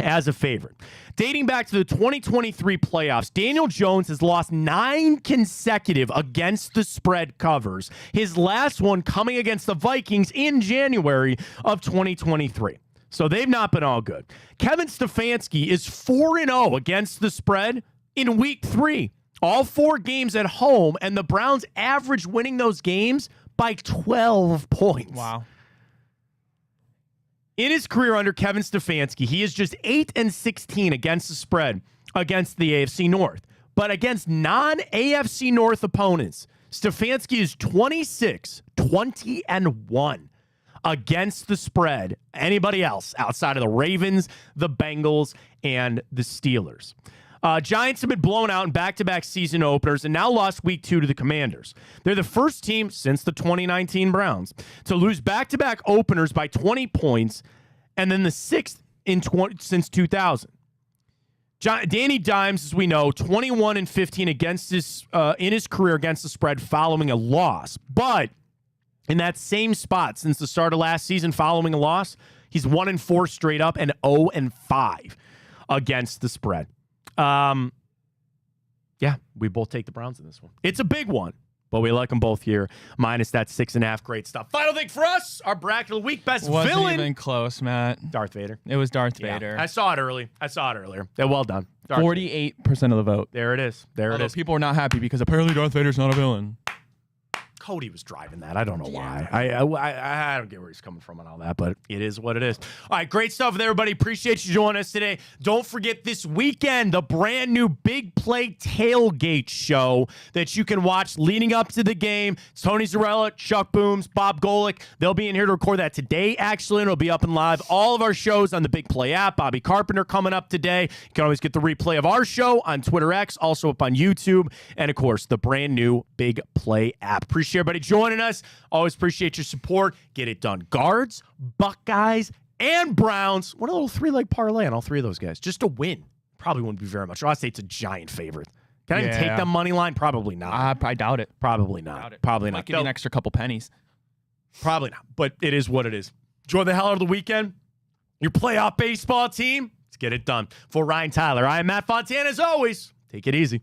as a favorite. Dating back to the 2023 playoffs, Daniel Jones has lost 9 consecutive against the spread covers. His last one coming against the Vikings in January of 2023. So they've not been all good. Kevin Stefanski is 4-0 against the spread in week 3. All 4 games at home, and the Browns average winning those games by 12 points. Wow. In his career under Kevin Stefanski, he is just 8-16 against the spread against the AFC North. But against non-AFC North opponents, Stefanski is 26-20-1 against the spread. Anybody else outside of the Ravens, the Bengals, and the Steelers. Giants have been blown out in back-to-back season openers and now lost week 2 to the Commanders. They're the first team since the 2019 Browns to lose back-to-back openers by 20 points and then the 6th since 2000. Danny Dimes, as we know, 21-15 against in his career against the spread following a loss. But in that same spot since the start of last season following a loss, he's 1-4 straight up and 0-5 against the spread. Yeah, we both take the Browns in this one. It's a big one, but we like them both here. Minus that 6.5. Great stuff. Final thing for us, our bracket of the week. Best Wasn't villain. even close, Matt. Darth Vader. It was Darth Vader. I saw it earlier. Yeah, well done. 48% of the vote. There it is. Although people are not happy because apparently Darth Vader's not a villain. Cody was driving that. I don't know why. I don't get where he's coming from on all that, but it is what it is. All right, great stuff with everybody. Appreciate you joining us today. Don't forget this weekend, the brand new Big Play Tailgate show that you can watch leading up to the game. It's Tony Zarella, Chuck Booms, Bob Golick. They'll be in here to record that today, actually, and it'll be up and live. All of our shows on the Big Play app. Bobby Carpenter coming up today. You can always get the replay of our show on Twitter X, also up on YouTube, and, of course, the brand new Big Play app. Appreciate everybody joining us. Always appreciate your support. Get it done. Guards, Buckeyes, and Browns. What a little three-leg parlay on all three of those guys. Just a win. Probably wouldn't be very much. Ohio State's a giant favorite. Can I even take the money line? Probably not. I doubt it. Probably not. Probably not. Might give you an extra couple pennies. Probably not. But it is what it is. Enjoy the hell out of the weekend. Your playoff baseball team. Let's get it done. For Ryan Tyler, I am Matt Fontana. As always, take it easy.